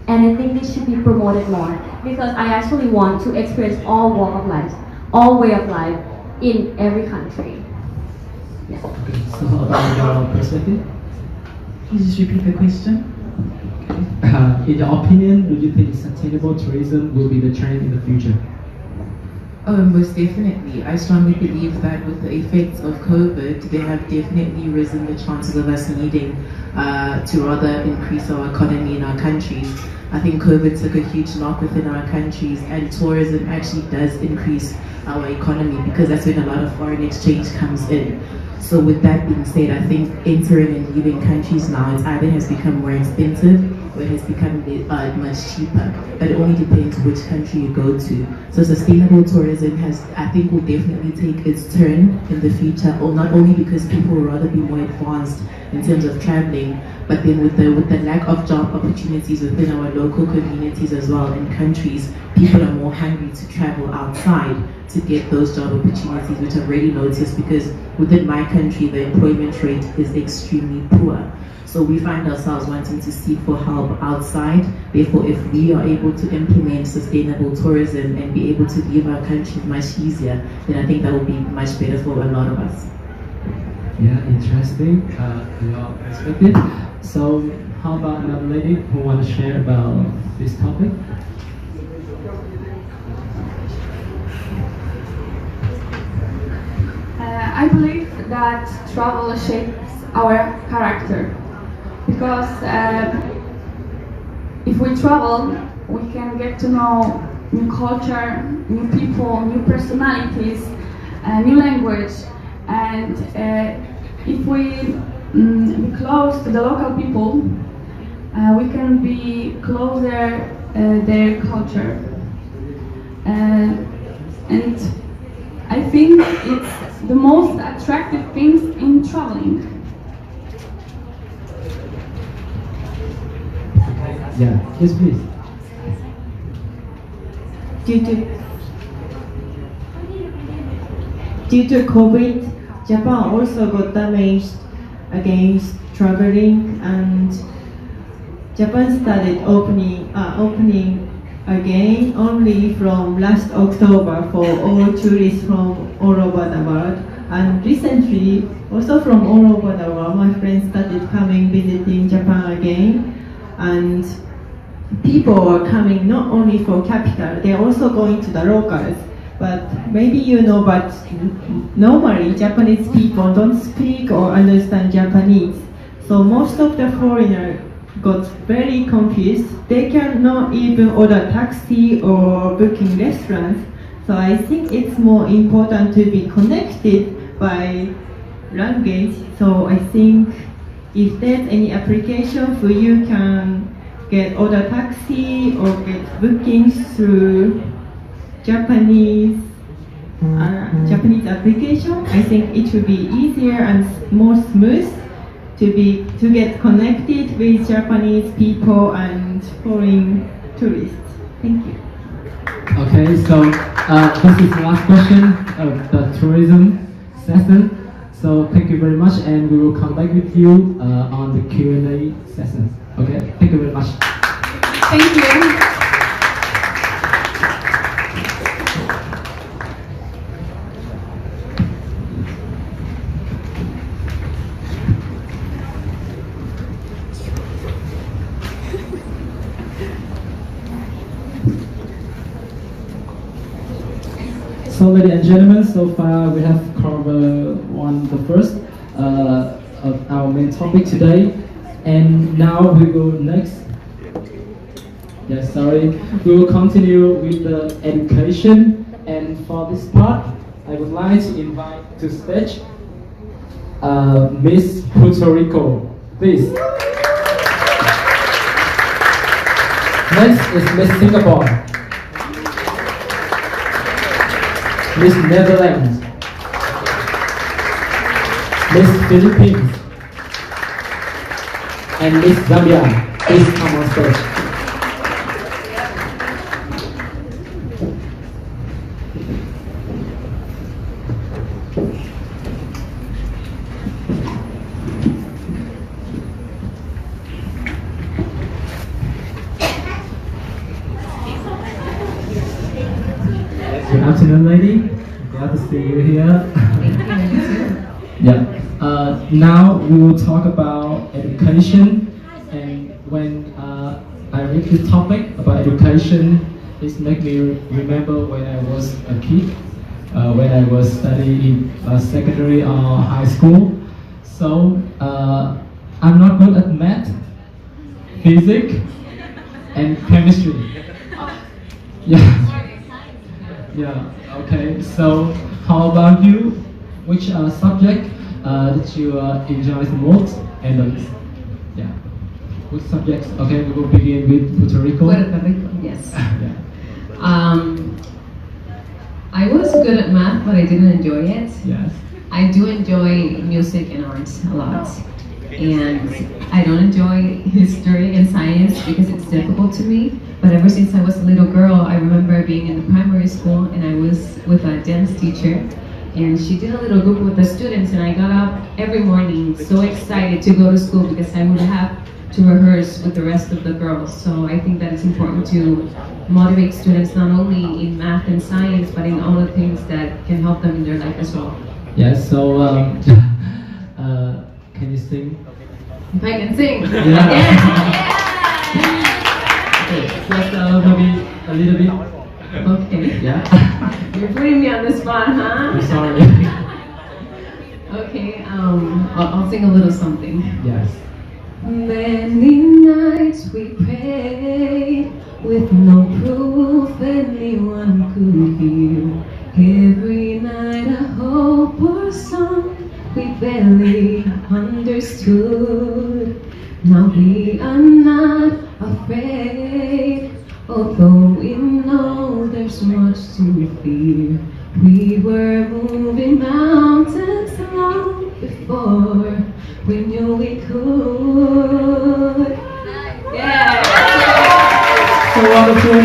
And I think this should be promoted more, because I actually want to experience all walk of life, all way of life in every country. Yeah. Okay, so about your perspective? Please just repeat the question. In your opinion, do you think sustainable tourism will be the trend in the future? Oh, most definitely. I strongly believe that with the effects of COVID, they have definitely risen the chances of us needing to rather increase our economy in our countries. I think COVID took a huge knock within our countries, and tourism actually does increase our economy, because that's when a lot of foreign exchange comes in. So with that being said, I think entering and leaving countries now, it either has become more expensive or it has become much cheaper. But it only depends which country you go to. So sustainable tourism I think will definitely take its turn in the future, or not only because people will rather be more advanced in terms of traveling, but then with the lack of job opportunities within our local communities as well in countries, people are more hungry to travel outside to get those job opportunities, which I've already noticed, because within my country the employment rate is extremely poor. So we find ourselves wanting to seek for help outside. Therefore, if we are able to implement sustainable tourism and be able to leave our country much easier, then I think that will be much better for a lot of us. Yeah, interesting. Your perspective. So, how about another lady who want to share about this topic? I believe that travel shapes our character, because if we travel, we can get to know new culture, new people, new personalities, new language, and if we be close to the local people, we can be closer their culture, and I think it's the most attractive things in traveling. Yeah, yes please. Due to COVID, Japan also got damaged against traveling, and Japan started opening again only from last October for all tourists from all over the world. And recently, also from all over the world, my friends started coming visiting Japan again, and people are coming not only for capital, they're also going to the locals. But maybe you know, but normally Japanese people don't speak or understand Japanese. So most of the foreigners got very confused. They cannot even order taxi or booking restaurants. So I think it's more important to be connected by language. So I think if there's any application for you can get order taxi or get bookings through Japanese application, I think it will be easier and more smooth to get connected with Japanese people and foreign tourists. Thank you. Okay, so this is the last question of the tourism session. So thank you very much, and we will come back with you on the Q&A sessions. Okay, thank you very much. Thank you. So ladies and gentlemen, so far we have covered the first of our main topic today, and now we will next. Yes, sorry. We will continue with the education, and for this part, I would like to invite to stage Miss Puerto Rico, please. Next is Miss Singapore. Miss Netherlands, Miss Philippines, and Miss Zambia. Please come on stage. Good afternoon, lady. Glad to see you here. Yeah. Now we will talk about education, and when I read this topic about education, it makes me remember when I was a kid, when I was studying in secondary or high school. So I'm not good at math, physics, and chemistry. Yeah. Yeah, okay. So how about you? Which subject did you enjoy the most? And yeah, which subjects? Okay, we will begin with Puerto Rico. Puerto Rico, yes. Yeah. I was good at math, but I didn't enjoy it. Yes. I do enjoy music and arts a lot. And I don't enjoy history and science because it's difficult to me. But ever since I was a little girl, I remember being in the primary school and I was with a dance teacher. And she did a little group with the students and I got up every morning so excited to go to school because I would have to rehearse with the rest of the girls. So I think that it's important to motivate students not only in math and science, but in all the things that can help them in their life as well. Yes, so can you sing? If I can sing? Yeah. Okay, just maybe a little bit. Okay. Yeah. You're putting me on the spot, huh? I'm sorry. Okay, I'll sing a little something. Yes. Many nights we prayed with no proof anyone could hear. Every night a hope or song we barely understood. Now we are not afraid, although we know there's much to fear. We were moving mountains long before we knew we could. Yeah. So wonderful.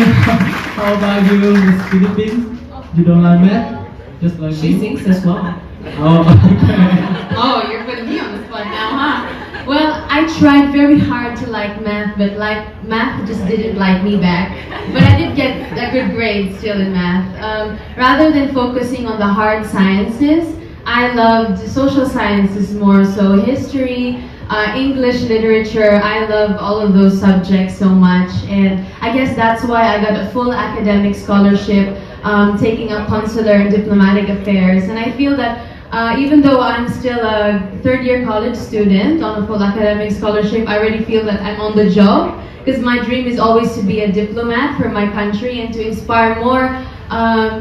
How about you, Miss Philippines? You don't like math? Just like She me? sings as well. Oh, okay. Oh, you're putting me on the spot now, huh? Well, I tried very hard to like math, but math just didn't like me back. But I did get a good grade still in math. Rather than focusing on the hard sciences, I loved social sciences more, so history, English literature. I love all of those subjects so much, and I guess that's why I got a full academic scholarship, taking up consular and diplomatic affairs. And I feel that even though I'm still a third-year college student on a full academic scholarship, I already feel that I'm on the job, because my dream is always to be a diplomat for my country and to inspire more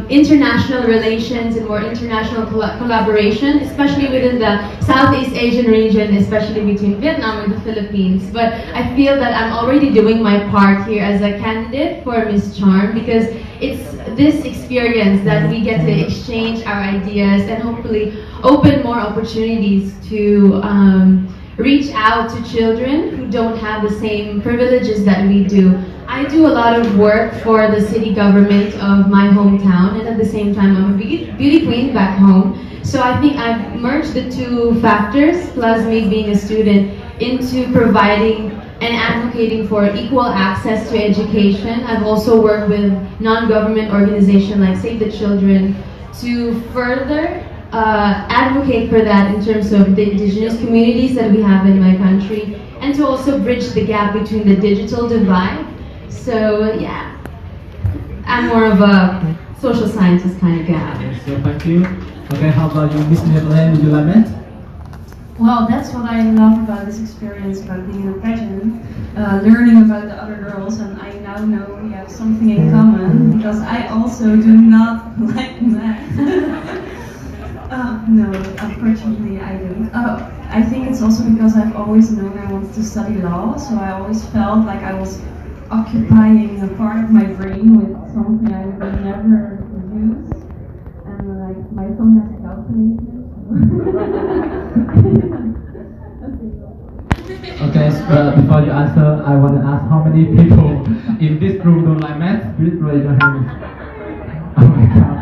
international relations and more international collaboration, especially within the Southeast Asian region, especially between Vietnam and the Philippines. But I feel that I'm already doing my part here as a candidate for Miss Charm, because it's this experience that we get to exchange our ideas and hopefully open more opportunities to reach out to children who don't have the same privileges that we do. I do a lot of work for the city government of my hometown, and at the same time I'm a beauty queen back home. So I think I've merged the two factors, plus me being a student, into providing and advocating for equal access to education. I've also worked with non-government organizations like Save the Children to further advocate for that in terms of the indigenous communities that we have in my country, and to also bridge the gap between the digital divide. So yeah, I'm more of a social scientist kind of guy. So thank you. Okay, how about you, Miss Netherlands? Would you like that? Well, that's what I love about this experience, about being in a pageant, learning about the other girls, and I now know we have something in common, because I also do not like math. No, unfortunately I don't. I think it's also because I've always known I wanted to study law, so I always felt like I was occupying a part of my brain with something I would never use, and like my phone has calculators. Okay, before you answer, I want to ask how many people in this room don't like math? Please raise your hand. Oh my God.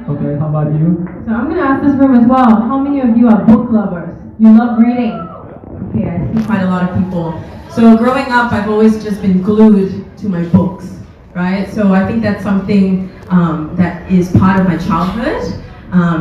Okay, how about you? So I'm going to ask this room as well. How many of you are book lovers? You love reading? Okay, I see quite a lot of people. So growing up, I've always just been glued to my books, right? So I think that's something that is part of my childhood.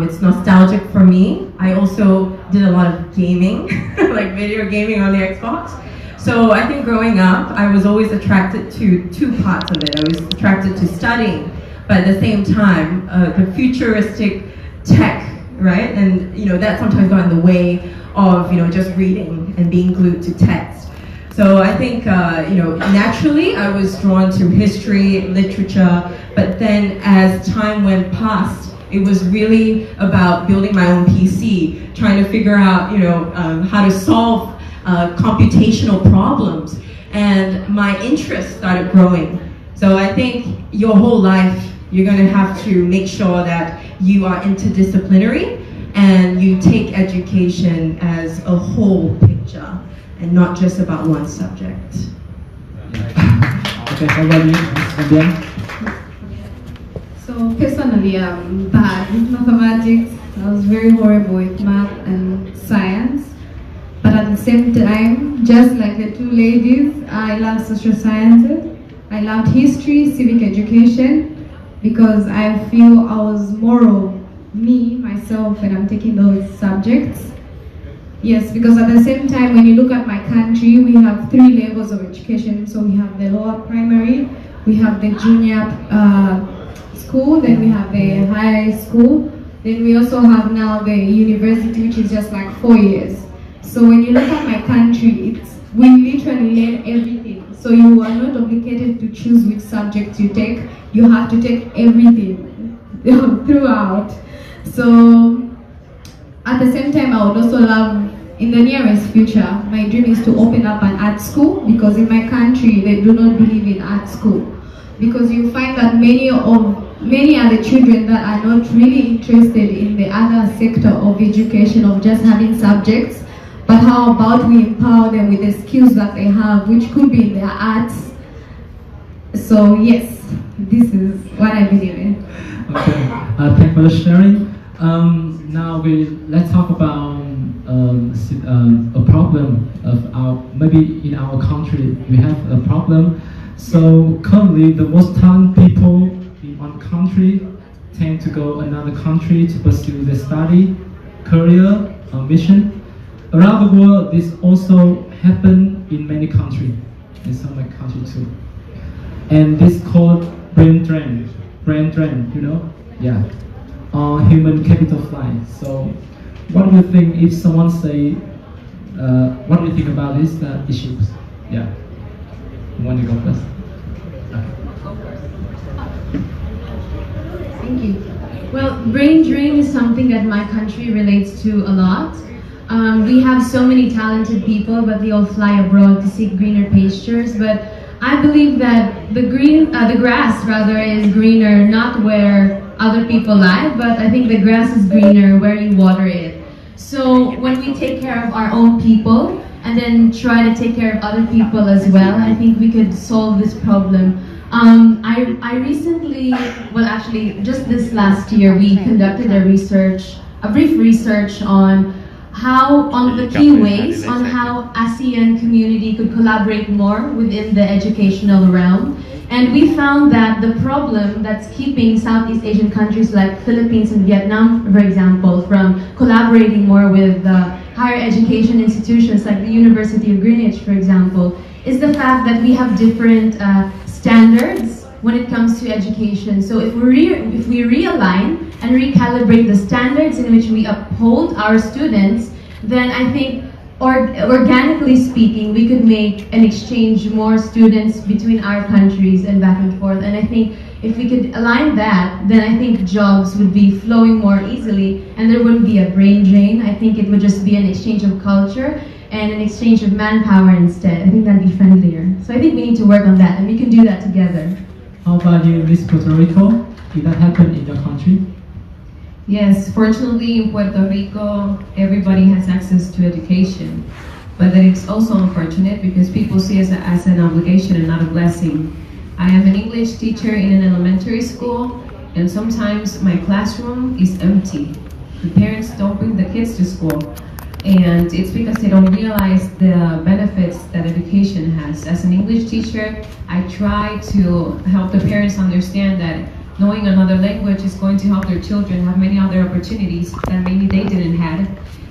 It's nostalgic for me. I also did a lot of gaming, like video gaming on the Xbox. So I think growing up, I was always attracted to two parts of it. I was attracted to studying, but at the same time, the futuristic tech, right? And that sometimes got in the way of just reading and being glued to text. So I think naturally I was drawn to history, literature, but then as time went past, it was really about building my own PC, trying to figure out, how to solve computational problems, and my interest started growing. So I think your whole life, you're going to have to make sure that you are interdisciplinary and you take education as a whole picture and not just about one subject. Okay, how about you, Ms. Fabian? So personally, I'm bad with mathematics. I was very horrible with math and science. But at the same time, just like the two ladies, I love social sciences. I loved history, civic education, because I feel I was more of myself, when I'm taking those subjects. Yes, because at the same time, when you look at my country, we have 3 levels of education. So we have the lower primary, we have the junior school, then we have the high school, then we also have now the university, which is just like 4 years. So when you look at my country, we literally learn everything. So you are not obligated to choose which subjects you take. You have to take everything throughout. So at the same time, I would also love, in the nearest future, my dream is to open up an art school, because in my country, they do not believe in art school. Because you find that many are the children that are not really interested in the other sector of education, of just having subjects, but how about we empower them with the skills that they have, which could be in their arts. So yes, this is what I believe in. Okay, thanks for the sharing. Now let's talk about a problem of maybe in our country we have a problem. So currently, the most talented people in one country tend to go another country to pursue their study, career, or mission. Around the world, this also happens in many countries, in some countries too. And this called brain drain, yeah, or human capital flight. So, what do you think if someone say, what do you think about these issues? Yeah. You want to go first? Thank you. Well, brain drain is something that my country relates to a lot. We have so many talented people, but they all fly abroad to seek greener pastures. But I believe that the grass rather is greener not where other people live, but I think the grass is greener where you water it. So when we take care of our own people and then try to take care of other people as well, I think we could solve this problem. I recently, well actually just this last year, we conducted a research a brief research on the key ways on how ASEAN community could collaborate more within the educational realm. And we found that the problem that's keeping Southeast Asian countries like Philippines and Vietnam, for example, from collaborating more with higher education institutions like the University of Greenwich, for example, is the fact that we have different standards when it comes to education. So if we realign and recalibrate the standards in which we uphold our students, then I think organically speaking, we could make and exchange more students between our countries and back and forth. And I think if we could align that, then I think jobs would be flowing more easily and there wouldn't be a brain drain. I think it would just be an exchange of culture and an exchange of manpower instead. I think that'd be friendlier. So I think we need to work on that and we can do that together. How about you, Miss Puerto Rico? Did that happen in your country? Yes, fortunately in Puerto Rico, everybody has access to education. But then it's also unfortunate because people see it as an obligation and not a blessing. I am an English teacher in an elementary school, and sometimes my classroom is empty. The parents don't bring the kids to school. And it's because they don't realize the benefits that education has. As an English teacher, I try to help the parents understand that knowing another language is going to help their children have many other opportunities that maybe they didn't have.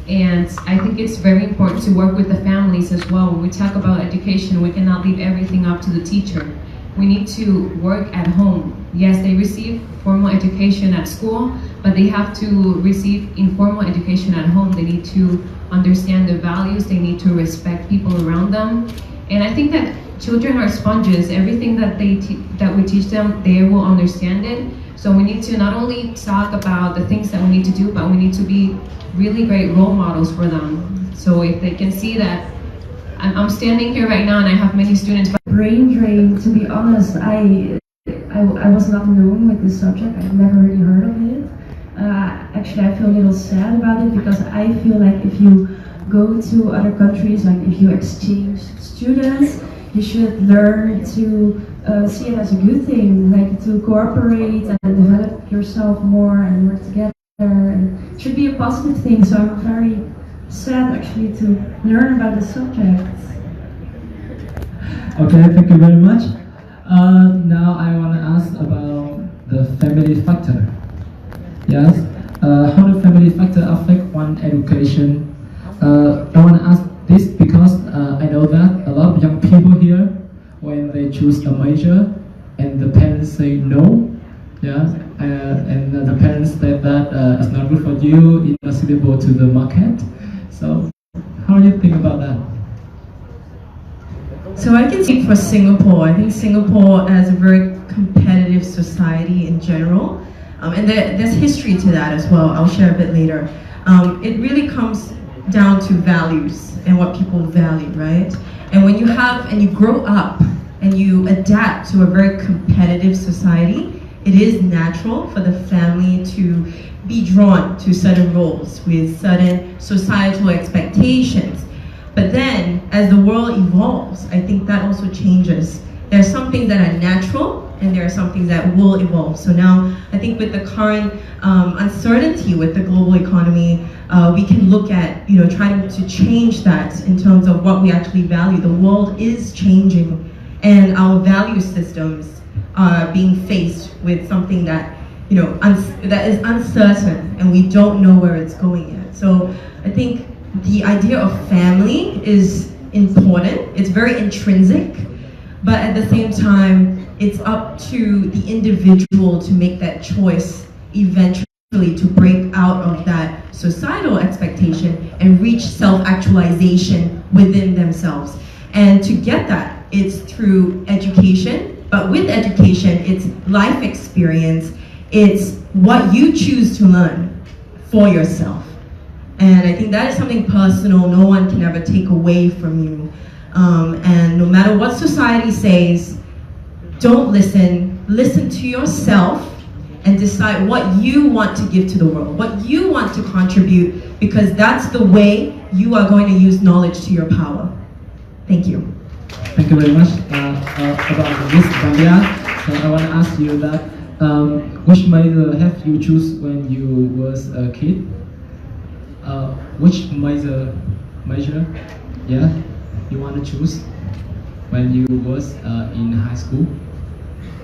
And I think it's very important to work with the families as well. When we talk about education, we cannot leave everything up to the teacher. We need to work at home. Yes, they receive formal education at school, but they have to receive informal education at home. They need to understand the values, they need to respect people around them. And I think that children are sponges. Everything that we teach them, they will understand it. So we need to not only talk about the things that we need to do, but we need to be really great role models for them. So if they can see that I'm standing here right now and I have many students. Brain drain, to be honest, I was not known with this subject. I've never really heard of it. Actually, I feel a little sad about it because I feel like if you go to other countries, like if you exchange students, you should learn to see it as a good thing, like to cooperate and develop yourself more and work together. And it should be a positive thing. So I'm very sad actually to learn about the subject. Okay, thank you very much. Now I want to ask about the family factor. Yes, how the family factor affect one education? I want to ask this because I know that a lot of young people here, when they choose a major and the parents say no, yeah, and the parents say that it's not good for you, it's not suitable to the market. So how do you think about that? So I can speak for Singapore. I think Singapore has a very competitive society in general. And there's history to that as well. I'll share a bit later. It really comes down to values and what people value, right? And when you grow up and you adapt to a very competitive society, it is natural for the family to be drawn to certain roles with certain societal expectations. But then, as the world evolves, I think that also changes. There are some things that are natural, and there are some things that will evolve. So now, I think with the current uncertainty with the global economy, we can look at, trying to change that in terms of what we actually value. The world is changing, and our value systems are being faced with something that, that is uncertain, and we don't know where it's going yet. So I think the idea of family is important. It's very intrinsic, but at the same time, it's up to the individual to make that choice eventually to break out of that societal expectation and reach self-actualization within themselves. And to get that, it's through education, but with education, it's life experience. It's what you choose to learn for yourself. And I think that is something personal, no one can ever take away from you. And no matter what society says, don't listen to yourself and decide what you want to give to the world, what you want to contribute, because that's the way you are going to use knowledge to your power. Thank you. Thank you very much. About Miss Gambia, so I want to ask you that, which major have you choose when you was a kid? which major, yeah, you want to choose when you was in high school,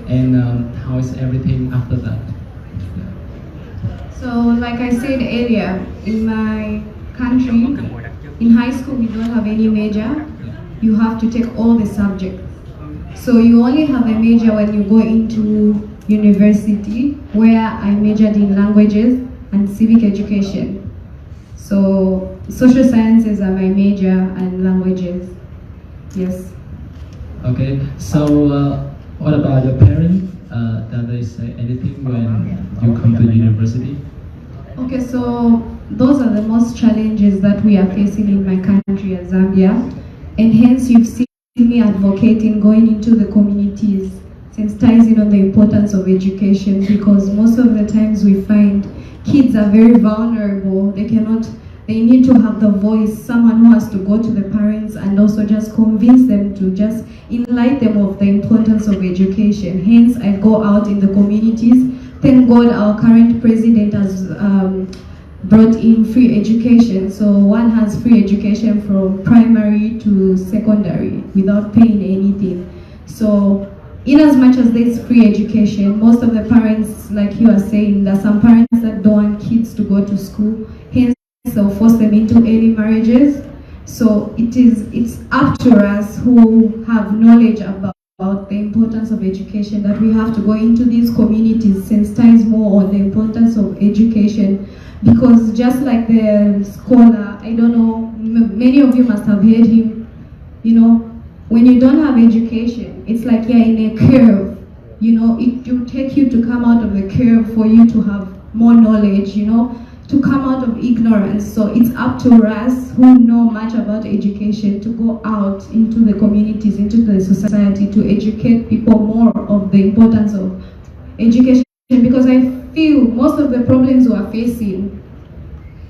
and how is everything after that? So, like I said earlier, in my country, in high school we don't have any major. You have to take all the subjects. So you only have a major when you go into university, where I majored in languages and civic education. So social sciences are my major and languages. Yes. Okay. So what about your parents? Did they say anything when you come to university? Okay, so those are the most challenges that we are facing in my country, as Zambia, and hence you've seen me advocating going into the communities, sensitizing on the importance of education, because most of the times we find kids are very vulnerable. They need to have the voice, someone who has to go to the parents and also just convince them to just enlighten them of the importance of education. Hence, I go out in the communities. Thank God our current president has brought in free education. So one has free education from primary to secondary without paying anything. So in as much as there's free education, most of the parents, like you are saying, there are some parents that don't want kids to go to school. Hence, they'll force them into early marriages. So it's up to us who have knowledge about the importance of education, that we have to go into these communities, sensitize more on the importance of education. Because just like the scholar, I don't know, many of you must have heard him, you know, when you don't have education, it's like you're in a curve. You know, it will take you to come out of the curve for you to have more knowledge, you know, to come out of ignorance. So it's up to us who know much about education to go out into the communities, into the society, to educate people more of the importance of education. Because I feel most of the problems we are facing,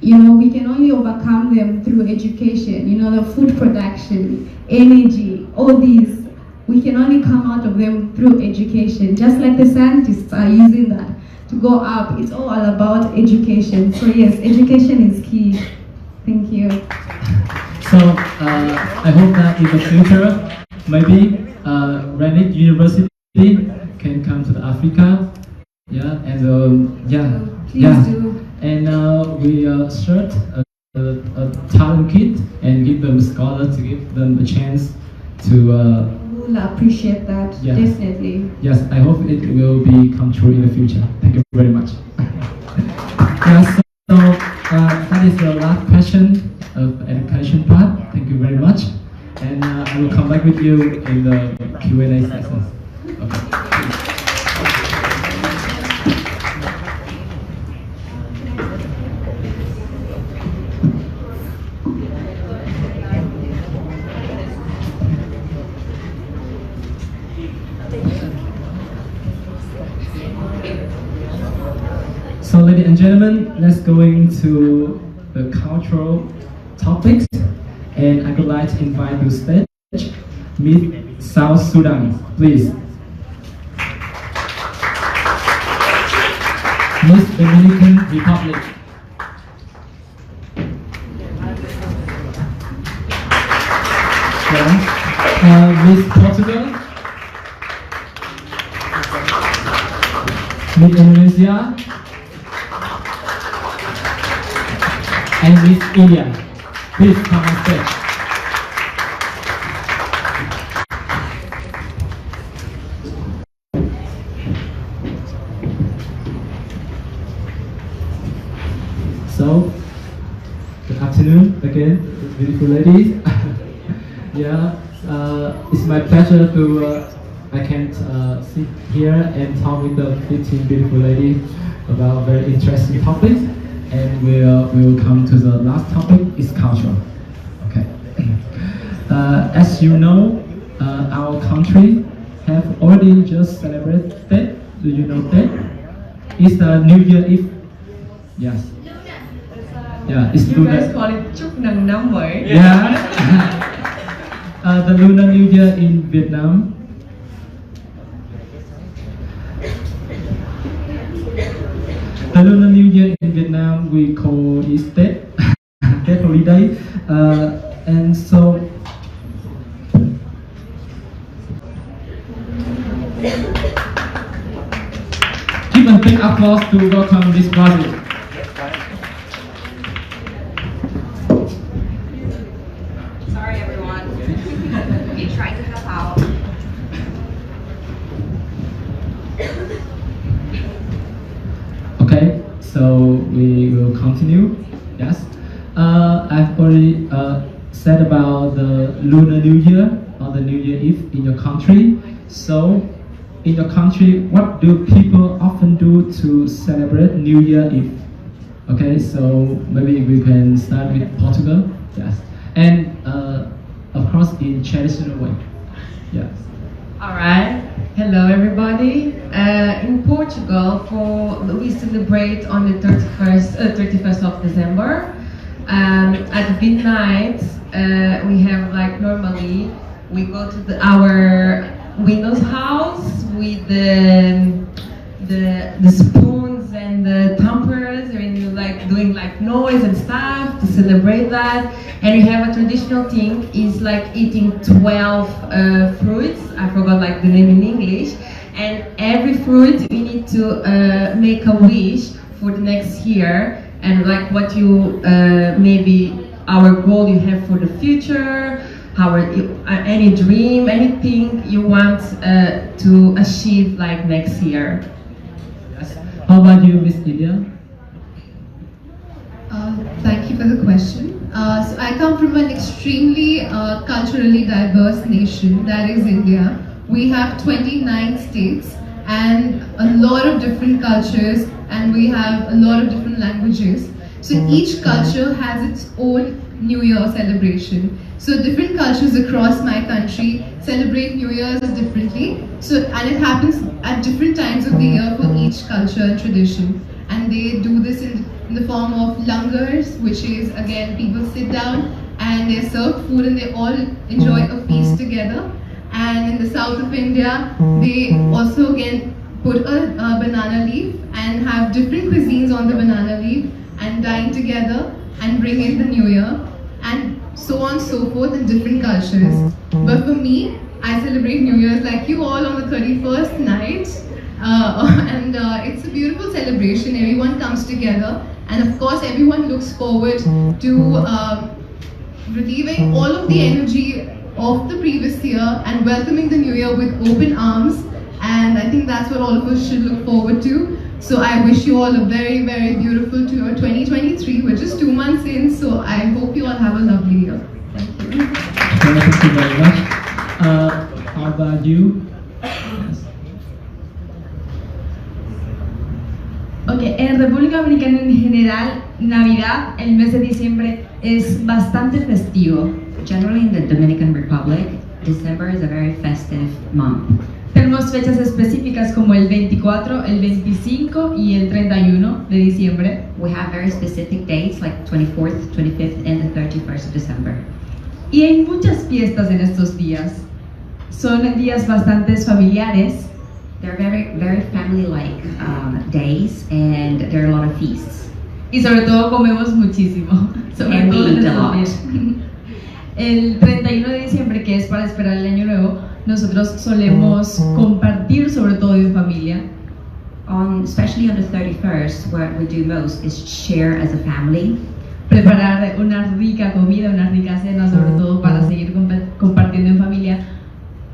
you know, we can only overcome them through education. You know, the food production, energy, all these, we can only come out of them through education. Just like the scientists are using that to go up. It's all about education. So yes, education is key. Thank you. So I hope that in the future, maybe Greenwich University can come to Africa. Yeah, and Please do. And we start a talent kit and give them scholars, to give them a chance to. We'll appreciate that, Yeah. definitely. Yes, I hope it will be come true in the future. Thank you very much. Yeah, so that is the last question of education part. Thank you very much, and I will come back with you in the Q&A session. Okay. So, ladies and gentlemen, let's go into the cultural topics, and I would like to invite to the stage Miss South Sudan, please. Miss Dominican Republic. Yeah. Miss Portugal. Miss Indonesia. And Miss India. Please come on stage. So, good afternoon again, beautiful ladies. Yeah, it's my pleasure to I can sit here and talk with the 15 beautiful ladies about very interesting topics. And we will come to the last topic, is culture. Okay. As you know, our country have already just celebrated. Do you know that? It's the New Year Eve. Yes. Yeah, it's You Lunar. guys call it Chúc Mừng Năm Mới. Yeah. The Lunar New Year in Vietnam. The Lunar New Year in Vietnam, we call it Tết. big applause to welcome Miss Brazil. Sorry, everyone. We tried to help out. Okay, so we will continue. Yes, I've already said about the Lunar New Year or the New Year Eve in your country. So, in your country, what do people often do to celebrate New Year Eve? Okay, so maybe we can start with Portugal. Yes, and of course in traditional way. Yes. All right. Hello, everybody. In Portugal, we celebrate on the 31st of December. At midnight, we have like normally we go to our Windows house with the spoons and the tumbers, and you like doing like noise and stuff to celebrate that. And we have a traditional thing is like eating 12 fruits. I forgot like the name in English. And every fruit we need to make a wish for the next year, and like what you maybe our goal you have for the future, any dream, anything you want to achieve like next year. Yes. How about you, Miss India? Thank you for the question. So I come from an extremely culturally diverse nation, that is India. We have 29 states and a lot of different cultures, and we have a lot of different languages. So each culture has its own New Year celebration. So different cultures across my country celebrate New Year's differently. So, and it happens at different times of the year for each culture and tradition. And they do this in the form of langars, which is again people sit down and they serve food and they all enjoy a feast together. And in the south of India, they also again put a banana leaf and have different cuisines on the banana leaf and dine together and bring in the New Year, and so on and so forth in different cultures. But for me, I celebrate New Year's like you all on the 31st night, and it's a beautiful celebration. Everyone comes together, and of course everyone looks forward to relieving all of the energy of the previous year and welcoming the new year with open arms, and I think that's what all of us should look forward to. So I wish you all a very, very beautiful 2023. We're just 2 months in, so I hope you all have a lovely year. Thank you. Thank you very much. How about you? Ok, en República Dominicana en general, Navidad, el mes de diciembre, es bastante festivo. Generally in the Dominican Republic, December is a very festive month. Tenemos fechas específicas como el 24, el 25 y el 31 de diciembre. We have very specific dates like 24th, 25th, and the 31st of December. Y hay muchas fiestas en estos días. Son días bastante familiares. They're very, very family-like days, and there are a lot of feasts. Y sobre todo comemos muchísimo. And we eat a lot. El 31 de diciembre, que es para esperar el año nuevo, nosotros solemos compartir sobre todo en familia. Especially on the 31st, what we do most is share as a family. Preparar una rica comida, una rica cena, sobre todo para seguir compartiendo en familia.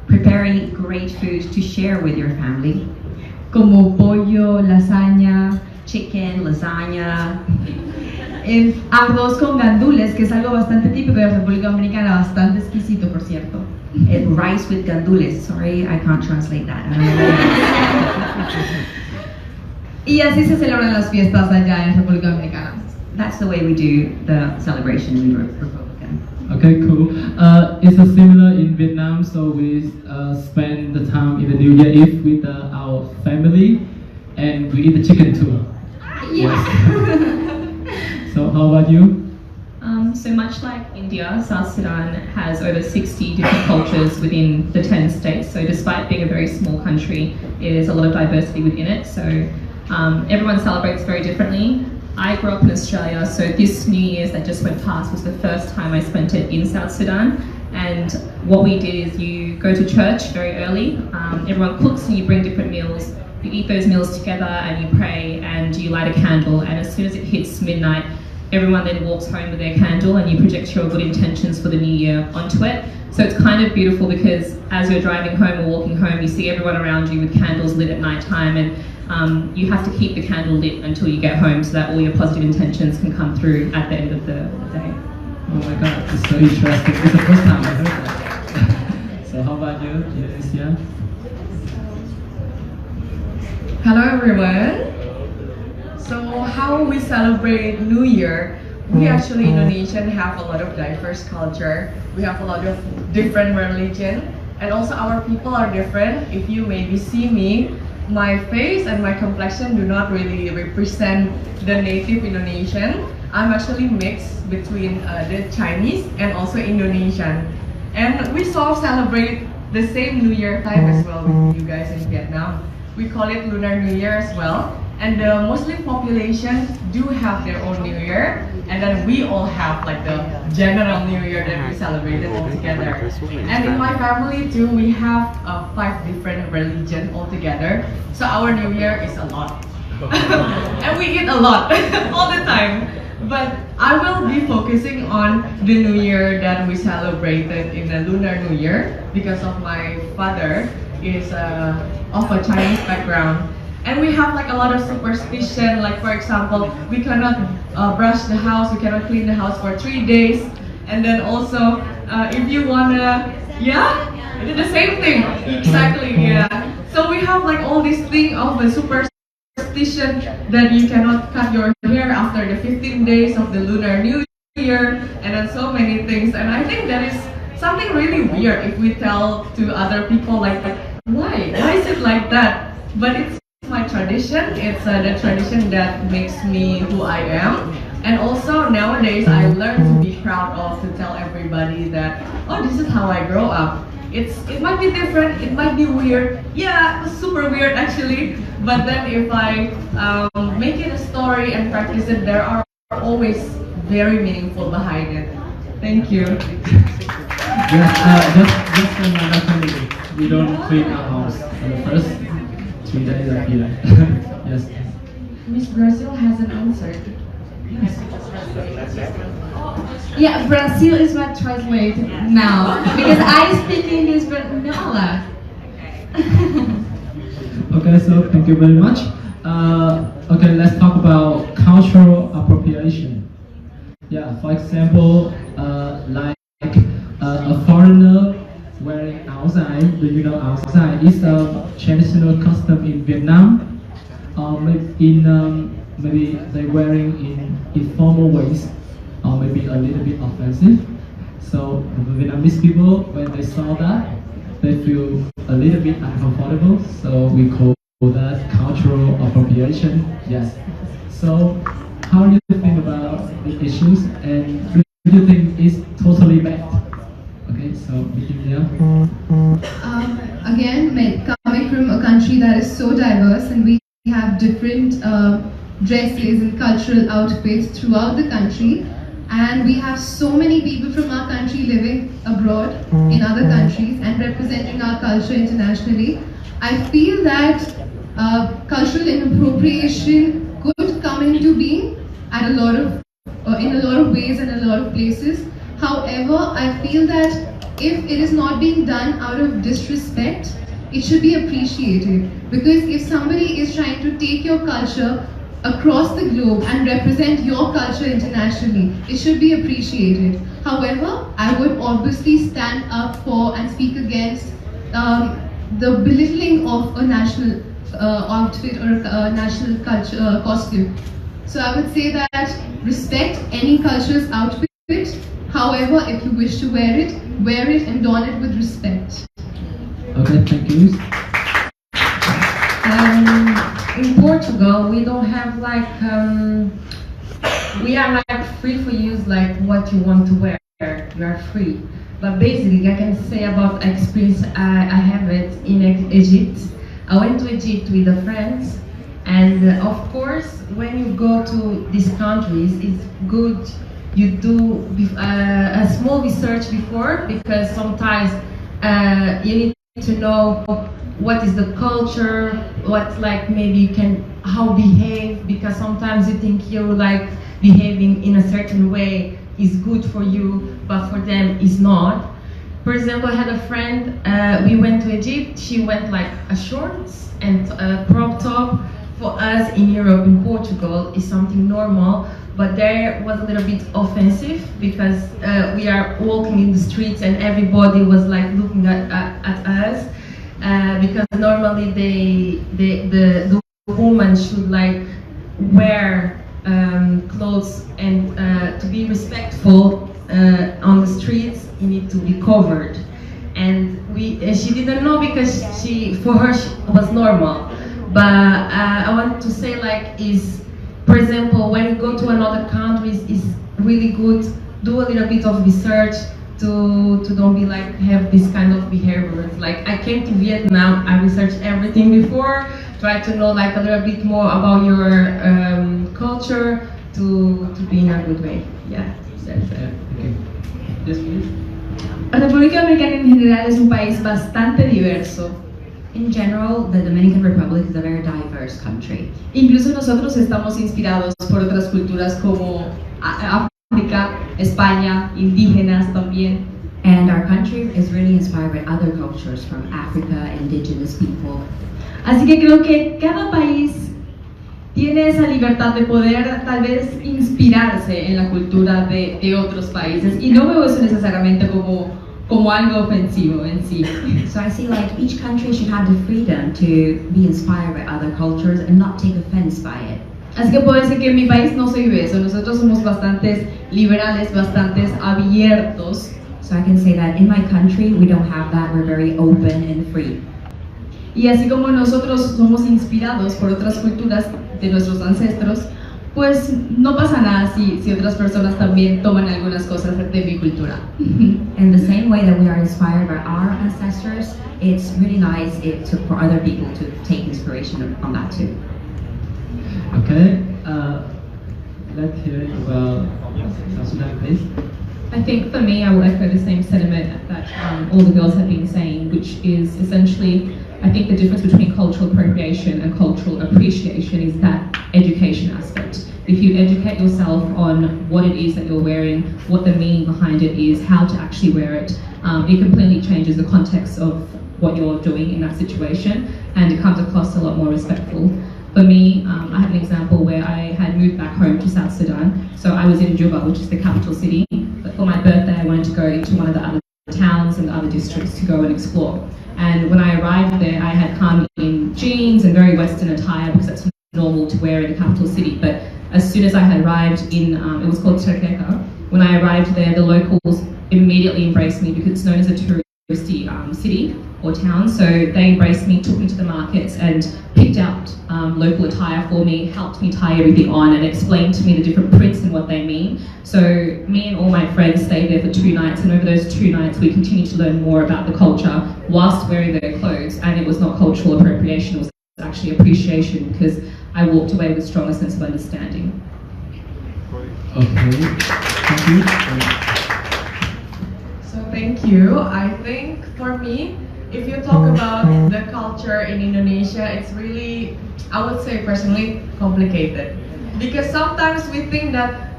Preparing great food to share with your family. Como pollo, lasaña, chicken, lasagna. Arroz con gandules, que es algo bastante típico de la República Dominicana, bastante exquisito, por cierto. Rice with gandules. Sorry, I can't translate that. Y así se celebran las fiestas allá en República Dominicana. That's the way we do the celebration in Republican. Okay, cool. It's a similar in Vietnam, so we spend the time in the New Year Eve with our family, and we eat the chicken too. Yes. So how about you? So much like India, South Sudan has over 60 different cultures within the 10 states. So despite being a very small country, there's a lot of diversity within it. So everyone celebrates very differently. I grew up in Australia, so this New Year's that just went past was the first time I spent it in South Sudan. And what we did is you go to church very early, everyone cooks and you bring different meals, you eat those meals together and you pray and you light a candle, and as soon as it hits midnight, everyone then walks home with their candle and you project your good intentions for the new year onto it. So it's kind of beautiful because as you're driving home or walking home, you see everyone around you with candles lit at night time, and you have to keep the candle lit until you get home so that all your positive intentions can come through at the end of the day. Oh my god, it's so interesting. It's the first time I heard that. So how about you, Indonesia? Hello everyone. So how we celebrate New Year? We actually Indonesian have a lot of diverse culture. We have a lot of different religion, and also our people are different. If you maybe see me, my face and my complexion do not really represent the native Indonesian. I'm actually mixed between the Chinese and also Indonesian. And we sort of celebrate the same New Year time as well with you guys in Vietnam. We call it Lunar New Year as well. And the Muslim population do have their own New Year, and then we all have like the general New Year that we celebrated all together. And in my family too, we have 5 different religions all together. So our New Year is a lot. And we eat a lot all the time. But I will be focusing on the New Year that we celebrated in the Lunar New Year because of my father is of a Chinese background. And we have like a lot of superstition, like for example, we cannot brush the house, we cannot clean the house for 3 days. And then also, if you wanna, yeah, it's the same thing, exactly, yeah. So we have like all these thing of the superstition that you cannot cut your hair after the 15 days of the Lunar New Year, and then so many things. And I think that is something really weird if we tell to other people like why is it like that? But it's my tradition. It's the tradition that makes me who I am. And also nowadays I learn to be proud of, to tell everybody that, oh, this is how I grow up. It might be different, it might be weird. Yeah, super weird actually. But then if I make it a story and practice it, there are always very meaningful behind it. Thank you. Yes, just for my family, we don't clean our house for the first 3 days of year. Yes. Miss Brazil hasn't answered. Yeah, Brazil is what translate now because I speak English but no. Okay, so thank you very much. Okay, let's talk about cultural appropriation. Yeah, for example, like a foreigner wearing outside. Do you know outside is a traditional custom in Vietnam? Maybe they're wearing in informal ways, or maybe a little bit offensive. So the Vietnamese people, when they saw that, they feel a little bit uncomfortable. So we call that cultural appropriation. Yes. So how do you think about the issues, and do you think it's totally bad? Okay, so Virginia. Again, coming from a country that is so diverse and we have different dresses and cultural outfits throughout the country, and we have so many people from our country living abroad in other countries and representing our culture internationally. I feel that cultural inappropriation could come into being at a lot of in a lot of ways and a lot of places. However, I feel that if it is not being done out of disrespect, it should be appreciated. Because if somebody is trying to take your culture across the globe and represent your culture internationally, it should be appreciated. However, I would obviously stand up for and speak against the belittling of a national outfit or a national culture costume. So I would say that respect any culture's outfit. However, if you wish to wear it and don it with respect. Okay, thank you. In Portugal, we don't have like we are like free for use like what you want to wear. You are free. But basically, I can say about experience I have it in Egypt. I went to Egypt with a friend, and of course, when you go to these countries, it's good you do a small research before, because sometimes you need to know what is the culture, what's like maybe you can, how behave, because sometimes you think you're like behaving in a certain way is good for you, but for them is not. For example, I had a friend, we went to Egypt, she went like a shorts and a crop top. For us in Europe, in Portugal, is something normal, but there was a little bit offensive because we are walking in the streets and everybody was like looking at us because normally the woman should like wear clothes and to be respectful on the streets you need to be covered, and she didn't know because for her it was normal. But I want to say like is, for example, when you go to another country, is really good, do a little bit of research to don't be like, have this kind of behaviors. Like I came to Vietnam, I researched everything before, try to know like a little bit more about your culture to be in a good way. Yeah, that's it. Okay. Yes, please. República Dominicana en general es un país bastante diverso. In general, the Dominican Republic is a very diverse country. Incluso nosotros estamos inspirados por otras culturas como África, España, indígenas también. And our country is really inspired by other cultures from Africa, indigenous people. Así que creo que cada país tiene esa libertad de poder tal vez inspirarse en la cultura de otros países, y no veo eso necesariamente como algo ofensivo en sí. So I see like each country should have the freedom to be inspired by other cultures and not take offense by it. Así que puedo decir que en mi país no se vive eso. Nosotros somos bastantes liberales, bastantes abiertos. So I can say that in my country we don't have that. We're very open and free. Y así como nosotros somos inspirados por otras culturas de nuestros ancestros, pues no pasa nada si otras personas también toman algunas cosas de mi cultura. In the same way that we are inspired by our ancestors, it's really nice for other people to take inspiration on that too. Okay, let's hear about South Sudan, please. I think for me, I will echo the same sentiment that all the girls have been saying, which is essentially, I think the difference between cultural appropriation and cultural appreciation is that education aspect. If you educate yourself on what it is that you're wearing, what the meaning behind it is, how to actually wear it, it completely changes the context of what you're doing in that situation, and it comes across a lot more respectful. For me, I had an example where I had moved back home to South Sudan. So I was in Juba, which is the capital city, but for my birthday I wanted to go into one of the other towns and the other districts to go and explore. And when I arrived there, I had come in jeans and very Western attire because that's normal to wear in the capital city. But as soon as I had arrived in, it was called Terkeka, when I arrived there, the locals immediately embraced me because it's known as a touristy city or town. So they embraced me, took me to the markets and picked out local attire for me, helped me tie everything on and explained to me the different prints and what they mean. So me and all my friends stayed there for 2 nights, and over those 2 nights we continued to learn more about the culture whilst wearing their clothes, and it was not cultural appropriation, it was actually appreciation because I walked away with a stronger sense of understanding. Okay, thank you. So thank you. I think for me, if you talk about the culture in Indonesia, it's really, I would say personally, complicated. Because sometimes we think that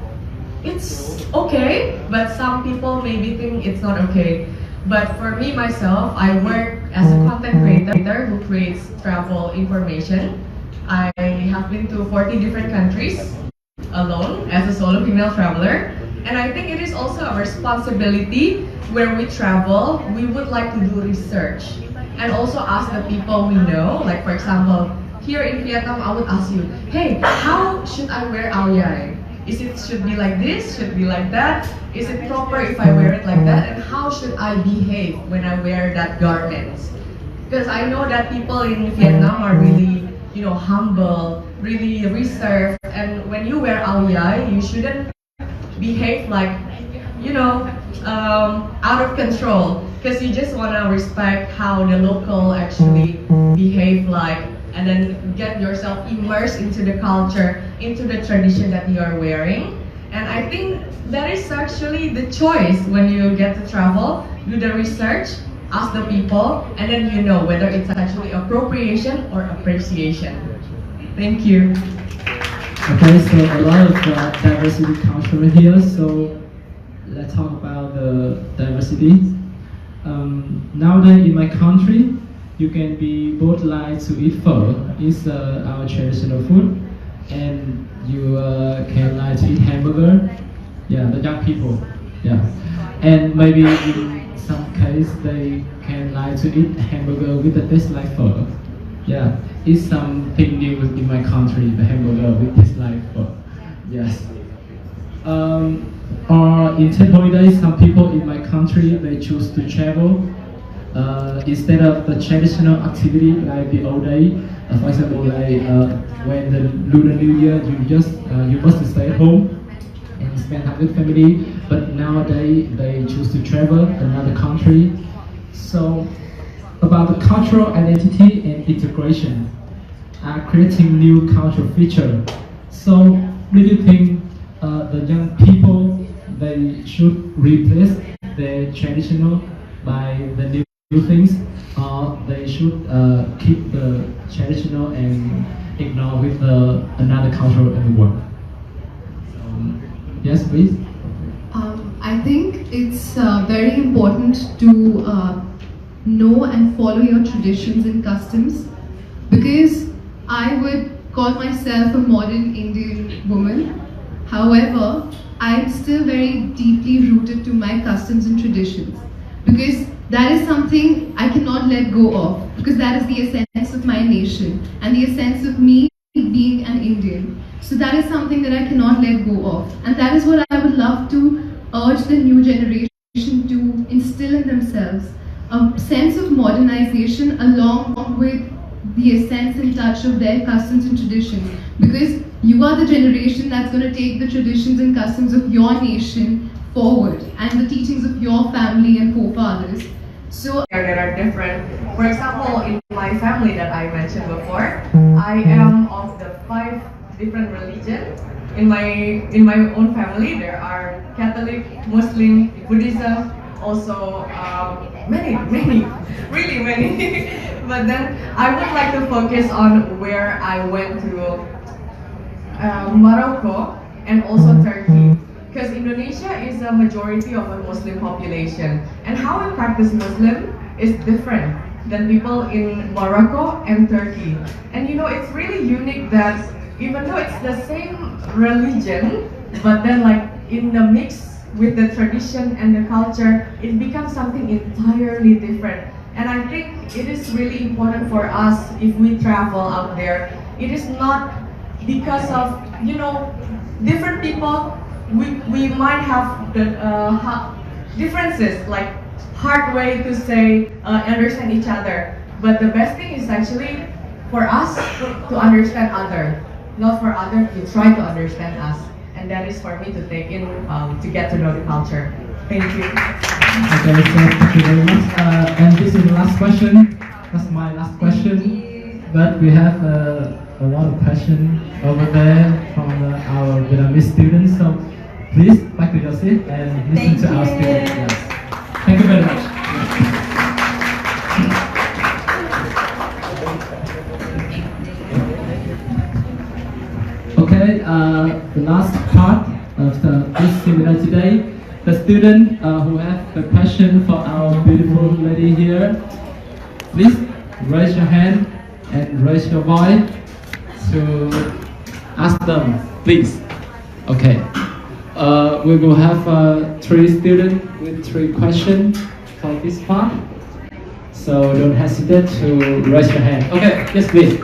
it's okay, but some people maybe think it's not okay. But for me, myself, I work as a content creator who creates travel information. I have been to 40 different countries alone as a solo female traveler. And I think it is also a responsibility where we travel, we would like to do research and also ask the people we know. Like for example, here in Vietnam, I would ask you, hey, how should I wear ao dai? Should be like this, should be like that? Is it proper if I wear it like that? And how should I behave when I wear that garment? Because I know that people in Vietnam are really, humble, really reserved. And when you wear ao dai, you shouldn't behave like, out of control, because you just want to respect how the local actually behave like, and then get yourself immersed into the culture, into the tradition that you are wearing. And I think that is actually the choice when you get to travel, do the research, ask the people, and then you know whether it's actually appropriation or appreciation. Thank you. Okay, so a lot of diversity comes from here, so let's talk about the diversity. Nowadays in my country, you can be both like to eat pho, it's our traditional food, and you can like to eat hamburger, yeah, the young people, yeah. And maybe in some case they can like to eat hamburger with a taste like pho. Yeah, it's something new in my country, the hamburger with taste like pho. Yes. Or in 10 holidays, some people in my country, they choose to travel. Instead of the traditional activity like the old day, for example, like when the Lunar New Year, you must stay at home and spend time with family. But nowadays, they choose to travel another country. So, about the cultural identity and integration, creating new cultural feature. So, do you think the young people they should replace their traditional by the new things, or they should keep the traditional and ignore with another culture in the world? Yes, please. I think it's very important to know and follow your traditions and customs, because I would call myself a modern Indian woman. However, I'm still very deeply rooted to my customs and traditions, because that is something I cannot let go of, because that is the essence of my nation and the essence of me being an Indian. So that is something that I cannot let go of, and that is what I would love to urge the new generation to instill in themselves, a sense of modernization along with the essence and touch of their customs and traditions, because you are the generation that's going to take the traditions and customs of your nation forward and the teachings of your family and forefathers. So that are different. For example, in my family that I mentioned before, I am of the 5 different religions. In my own family, there are Catholic, Muslim, Buddhism, also many, really many. But then I would like to focus on where I went to Morocco and also Turkey. Because Indonesia is a majority of a Muslim population, and how we practice Muslim is different than people in Morocco and Turkey. And you know, it's really unique that even though it's the same religion, but then like in the mix with the tradition and the culture, it becomes something entirely different. And I think it is really important for us if we travel out there. It is not because of, you know, different people. We might have the differences, like hard way to say understand each other. But the best thing is actually for us to understand other, not for others to try to understand us. And that is for me to take in to get to know the culture. Thank you. Okay, so thank you very much. And this is the last question. That's my last question. But we have a lot of questions over there from our Vietnamese students. So please back to your seat and listen to our students. Yes. Thank you very much. Okay, the last part of this seminar today, the student who have the passion for our beautiful lady here, please raise your hand and raise your voice to ask them, please. Okay. We will have 3 students with 3 questions for this part. So don't hesitate to raise your hand. Okay, yes please.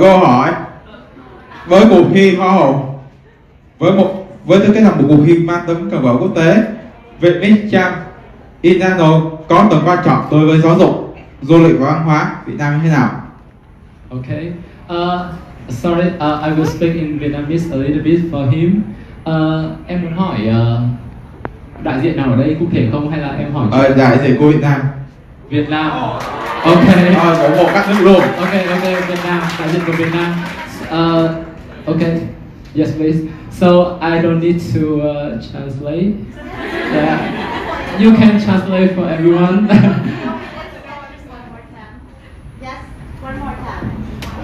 Câu hỏi với cuộc thi Hoa hậu với tư cách là một cuộc thi mang tấm cờ vở quốc tế, Vietnamese Cham International có tầm quan trọng đối với giáo dục, du lịch và văn hóa Việt Nam như thế nào? Okay. Sorry, I will speak in Vietnamese a little bit for him. Em muốn hỏi đại diện nào ở đây cụ thể không hay là em hỏi? Đại diện của Việt Nam. Việt Nam. Ok. Có một các nước luôn. Ok, Việt Nam, đại diện của Việt Nam. Okay. Yes, please. So I don't need to translate. Yeah. You can translate for everyone. Yes, one more time.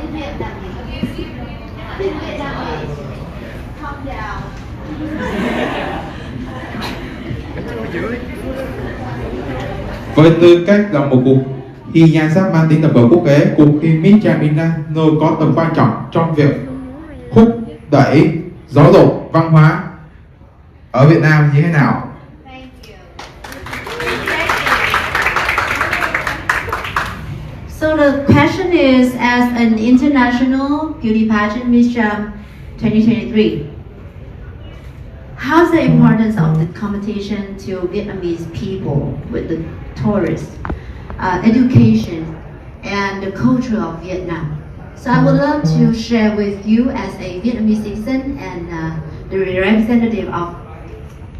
In Vietnamese. In Vietnamese. Calm down. Với tư cách là một cuộc thi nhan sắc mang tính tầm cỡ quốc tế, cuộc thi Miss International có tầm quan trọng trong việc thúc đẩy giáo dục văn hóa ở Việt Nam như thế nào? So the question is, as an international beauty pageant Miss Jam 2023, how's the importance of the competition to Vietnamese people with the tourists, education, and the culture of Vietnam? So I would love to share with you as a Vietnamese citizen and the representative of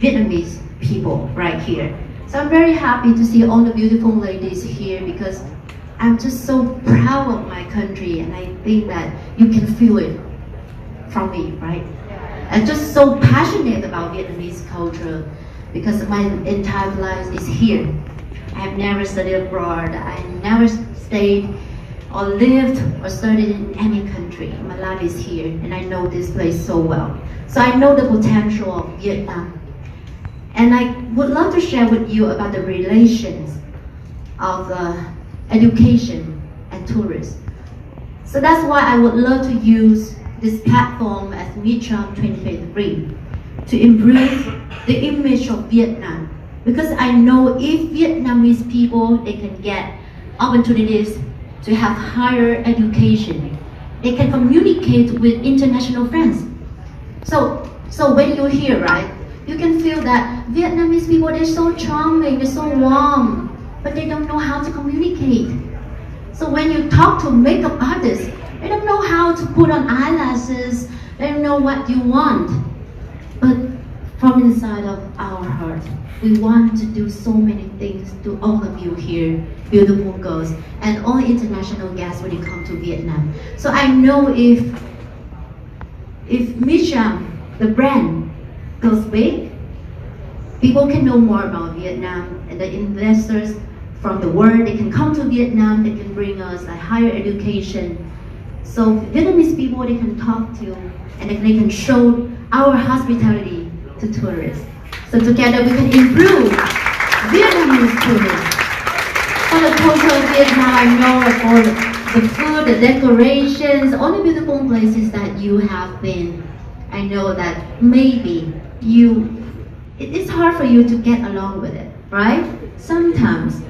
Vietnamese people right here. So I'm very happy to see all the beautiful ladies here because I'm just so proud of my country, and I think that you can feel it from me, right? I'm just so passionate about Vietnamese culture because my entire life is here. I've never studied abroad. I never stayed or lived or studied in any country. My life is here, and I know this place so well. So I know the potential of Vietnam. And I would love to share with you about the relations of education and tourism. So that's why I would love to use this platform as MeetCham 2023 to improve the image of Vietnam. Because I know if Vietnamese people, they can get opportunities to have higher education, they can communicate with international friends. So when you're here, right, you can feel that Vietnamese people, they're so charming, they're so warm, but they don't know how to communicate. So when you talk to makeup artists, they don't know how to put on eyelashes, they don't know what you want. But from inside of our heart, we want to do so many things to all of you here, beautiful girls, and all international guests when you come to Vietnam. So I know if MeetCham, the brand, goes big, people can know more about Vietnam, and the investors from the world, they can come to Vietnam, they can bring us a higher education. So Vietnamese people, they can talk to, and they can show our hospitality to tourists. So together we can improve Vietnamese tourism. For the culture of Vietnam, I know for the food, the decorations, all the beautiful places that you have been, I know that maybe it's hard for you to get along with it, right? Sometimes.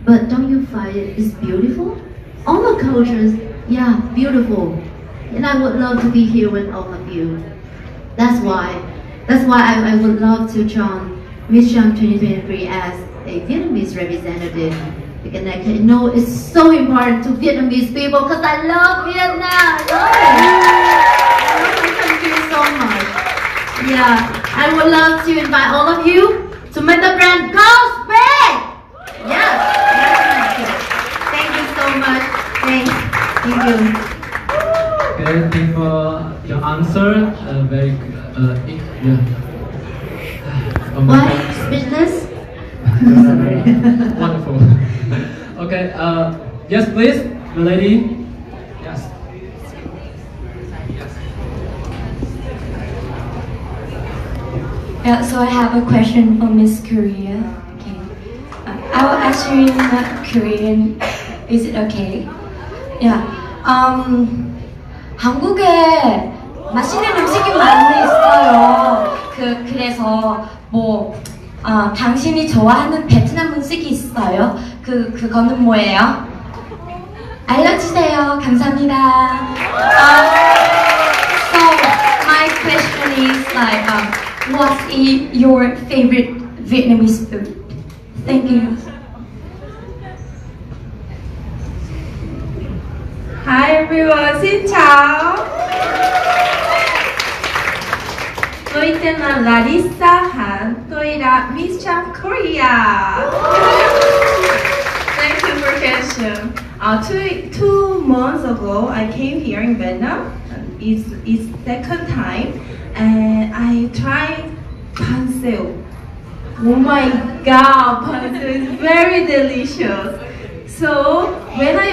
But don't you find it is beautiful? All the cultures, yeah, beautiful. And I would love to be here with all of you. That's why I would love to join MeetCham 2023 as a Vietnamese representative. Because I know it's so important to Vietnamese people because I love Vietnam. I love my country so much. Yeah, I would love to invite all of you to make the brand go big. Yes. Thank you so much. Thank you. Okay, thank you for your answer. Very yeah. Oh my What? God. Speechless? Wonderful. Okay. Yes, please, the lady. Yes. Yeah, so I have a question for Miss Korea. Okay. I will ask you in Korean. Is it okay? Yeah. 한국에 맛있는 음식이 많이 있어요. 그래서 당신이 좋아하는 베트남 음식이 있어요. 그거는 뭐예요? 알려주세요. 감사합니다. So my question is like, what's your favorite Vietnamese food? Thank you. Hi everyone, xin chào. Tôi tên là Larissa Han. Tôi là Miss Champ Korea. Thank you for question. Two months ago, I came here in Vietnam. It's second time, and I tried panseo. Oh my God, panseo is very delicious. So when I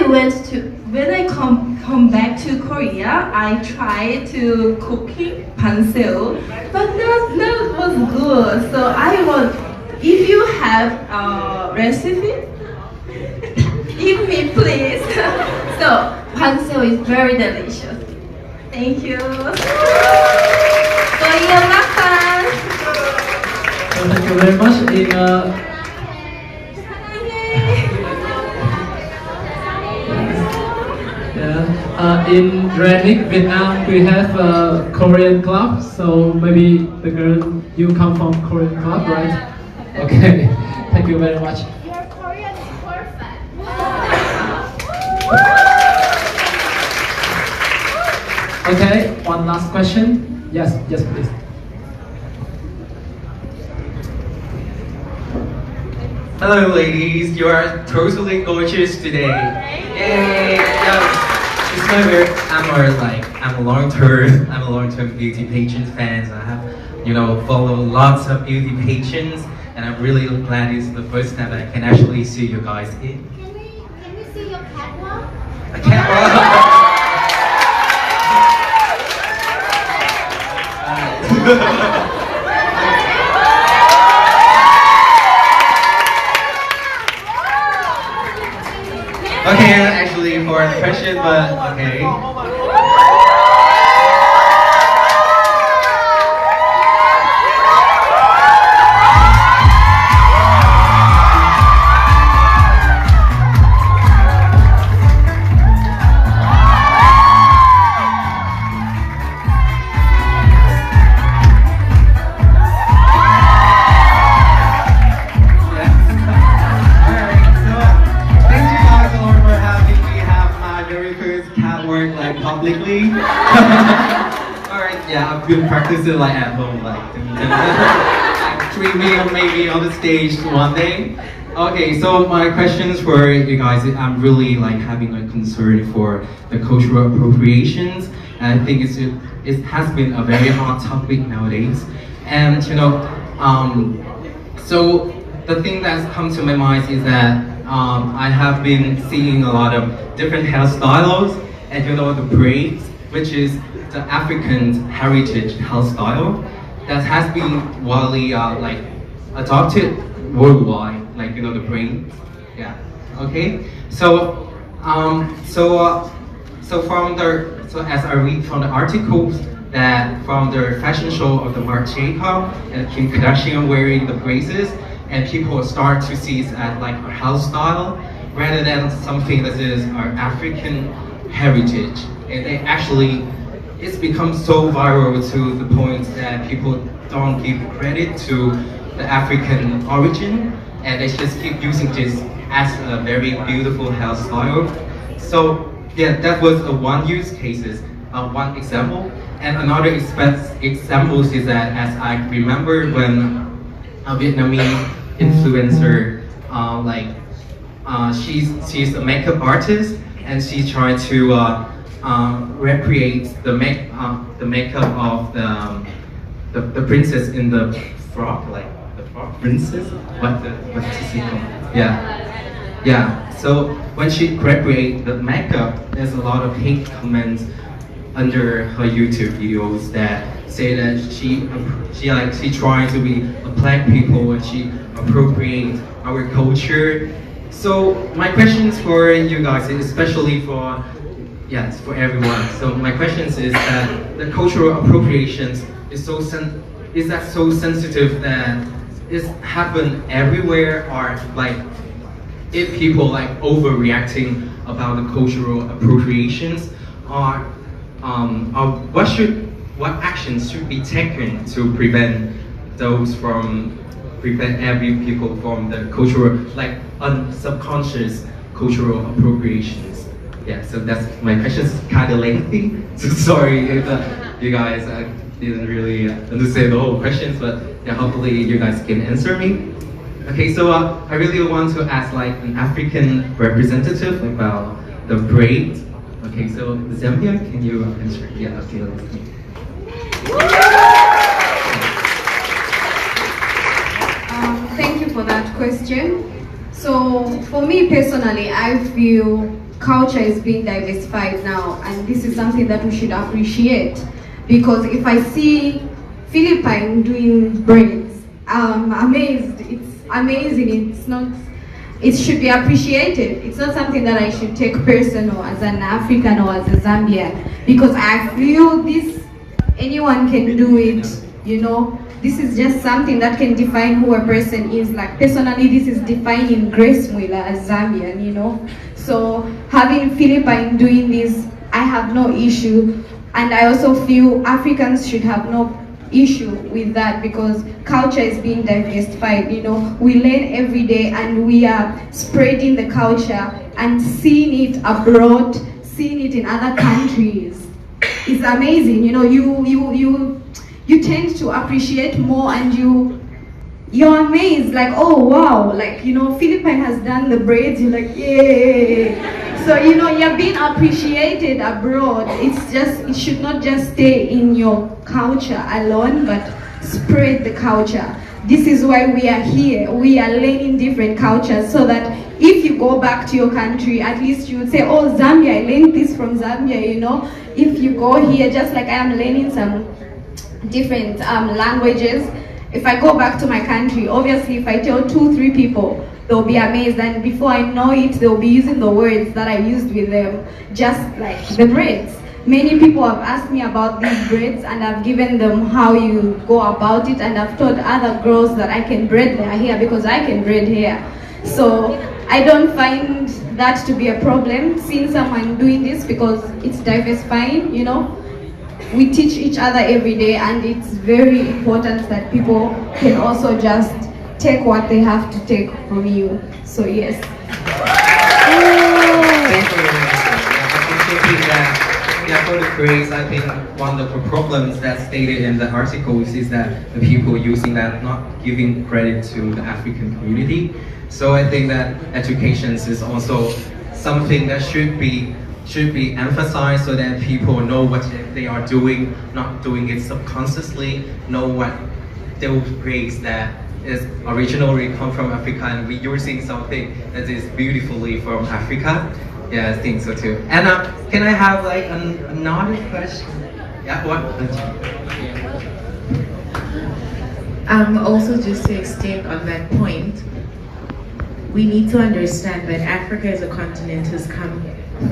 come back to Korea, I tried to cooking panseo, but that was good. So I want, if you have a recipe, give me please. So panseo is very delicious. Thank you. Korea makan. So thank you very much. In Greenwich, Vietnam, we have a Korean club. So maybe the girl, you come from Korean club, right? Okay. Thank you very much. Your Korean is perfect. Okay. One last question. Yes, please. Hello ladies, you are totally gorgeous today. Yay! It's my very, I'm a long-term beauty pageant fan. I have, follow lots of beauty pageants, and I'm really glad it's the first time I can actually see you guys. Can we see your catwalk? A catwalk? Okay, actually for a question, but okay. Publicly. Alright, yeah, I've been practicing like at home, dreaming of maybe on the stage one day. Okay, so my questions for you guys, I'm really having a concern for the cultural appropriations, and I think it has been a very hot topic nowadays. And so the thing that's come to my mind is that I have been seeing a lot of different hairstyles. And the braids, which is the African heritage hairstyle that has been widely adopted worldwide, the braids. Yeah. Okay. So as I read from the articles that from the fashion show of the Marc Jacob and Kim Kardashian wearing the braces, and people start to see it as a hairstyle rather than something that is our African heritage, and it's become so viral to the point that people don't give credit to the African origin, and they just keep using this as a very beautiful hairstyle. So yeah, that was one use cases, one example, and another example is that as I remember when a Vietnamese influencer, she's a makeup artist. And she tried to recreate the makeup of the princess in the frog, the frog princess. What's it called? Yeah. So when she recreated the makeup, there's a lot of hate comments under her YouTube videos that say that she trying to be a black people and she appropriate our culture. So my questions for you guys, especially for everyone. So my questions is that the cultural appropriations is so sensitive that it's happen everywhere, or if people overreacting about the cultural appropriations, or what actions should be taken to prevent every people from the cultural, subconscious cultural appropriations. Yeah, so that's my question. Is kind of lengthy, so sorry if you guys didn't really understand the whole questions, but yeah, hopefully you guys can answer me. Okay, so I really want to ask like an African representative about the braid. Okay, so Zambia, can you answer? Yeah, okay, let's see. Thank you for that question. So for me personally, I feel culture is being diversified now, and this is something that we should appreciate, because if I see Philippine doing braids, I'm amazed. It's amazing. It should be appreciated. It's not something that I should take personal as an African or as a Zambian, because I feel anyone can do it, you know. This is just something that can define who a person is. Like personally, this is defining Grace Mwila as Zambian, you know. So having Philippine doing this, I have no issue. And I also feel Africans should have no issue with that, because culture is being diversified, you know. We learn every day and we are spreading the culture and seeing it abroad, seeing it in other countries. It's amazing, you know. You tend to appreciate more, and you're amazed, like, oh wow, like, you know, Philippine has done the braids, you're like, yay. So, you know, you're being appreciated abroad. It should not just stay in your culture alone, but spread the culture. This is why we are here. We are learning different cultures, so that if you go back to your country, at least you would say, oh, Zambia, I learned this from Zambia, you know. If you go here, just like I am learning some different languages, if I go back to my country, obviously if I tell 2-3 people, they'll be amazed, and before I know it, they'll be using the words that I used with them, just like the braids. Many people have asked me about these braids, and I've given them how you go about it, and I've taught other girls that I can braid their hair, because I can braid hair. So I don't find that to be a problem, seeing someone doing this, because it's diversifying, you know. We teach each other every day, and it's very important that people can also just take what they have to take from you. So yes. Thank you. I think that, yeah, for the braids, I think one of the problems that's stated in the articles is that the people using that not giving credit to the African community. So I think that education is also something that should be emphasized, so that people know what they are doing, not doing it subconsciously, know what those braids that is originally come from Africa, and we're using something that is beautifully from Africa. Yeah, I think so too. And can I have like another question? Yeah, what? Also, just to extend on that point, we need to understand that Africa as a continent has come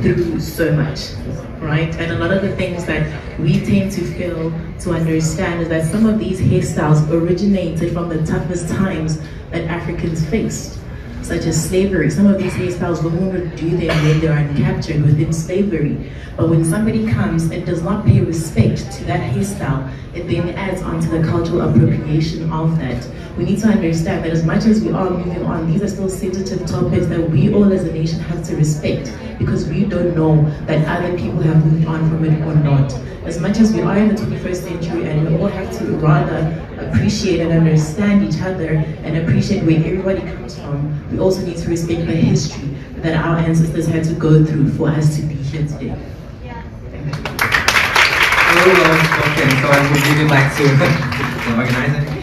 through so much, right? And a lot of the things that we tend to fail to understand is that some of these hairstyles originated from the toughest times that Africans faced, such as slavery. Some of these hairstyles, women would do them when they are captured within slavery. But when somebody comes and does not pay respect to that hairstyle, it then adds on to the cultural appropriation of that. We need to understand that as much as we are moving on, these are still sensitive topics that we all as a nation have to respect, because we don't know that other people have moved on from it or not. As much as we are in the 21st century, and we all have to rather appreciate and understand each other and appreciate where everybody comes from, we also need to respect the history that our ancestors had to go through for us to be here today. Very well spoken. So I would really like to organize it.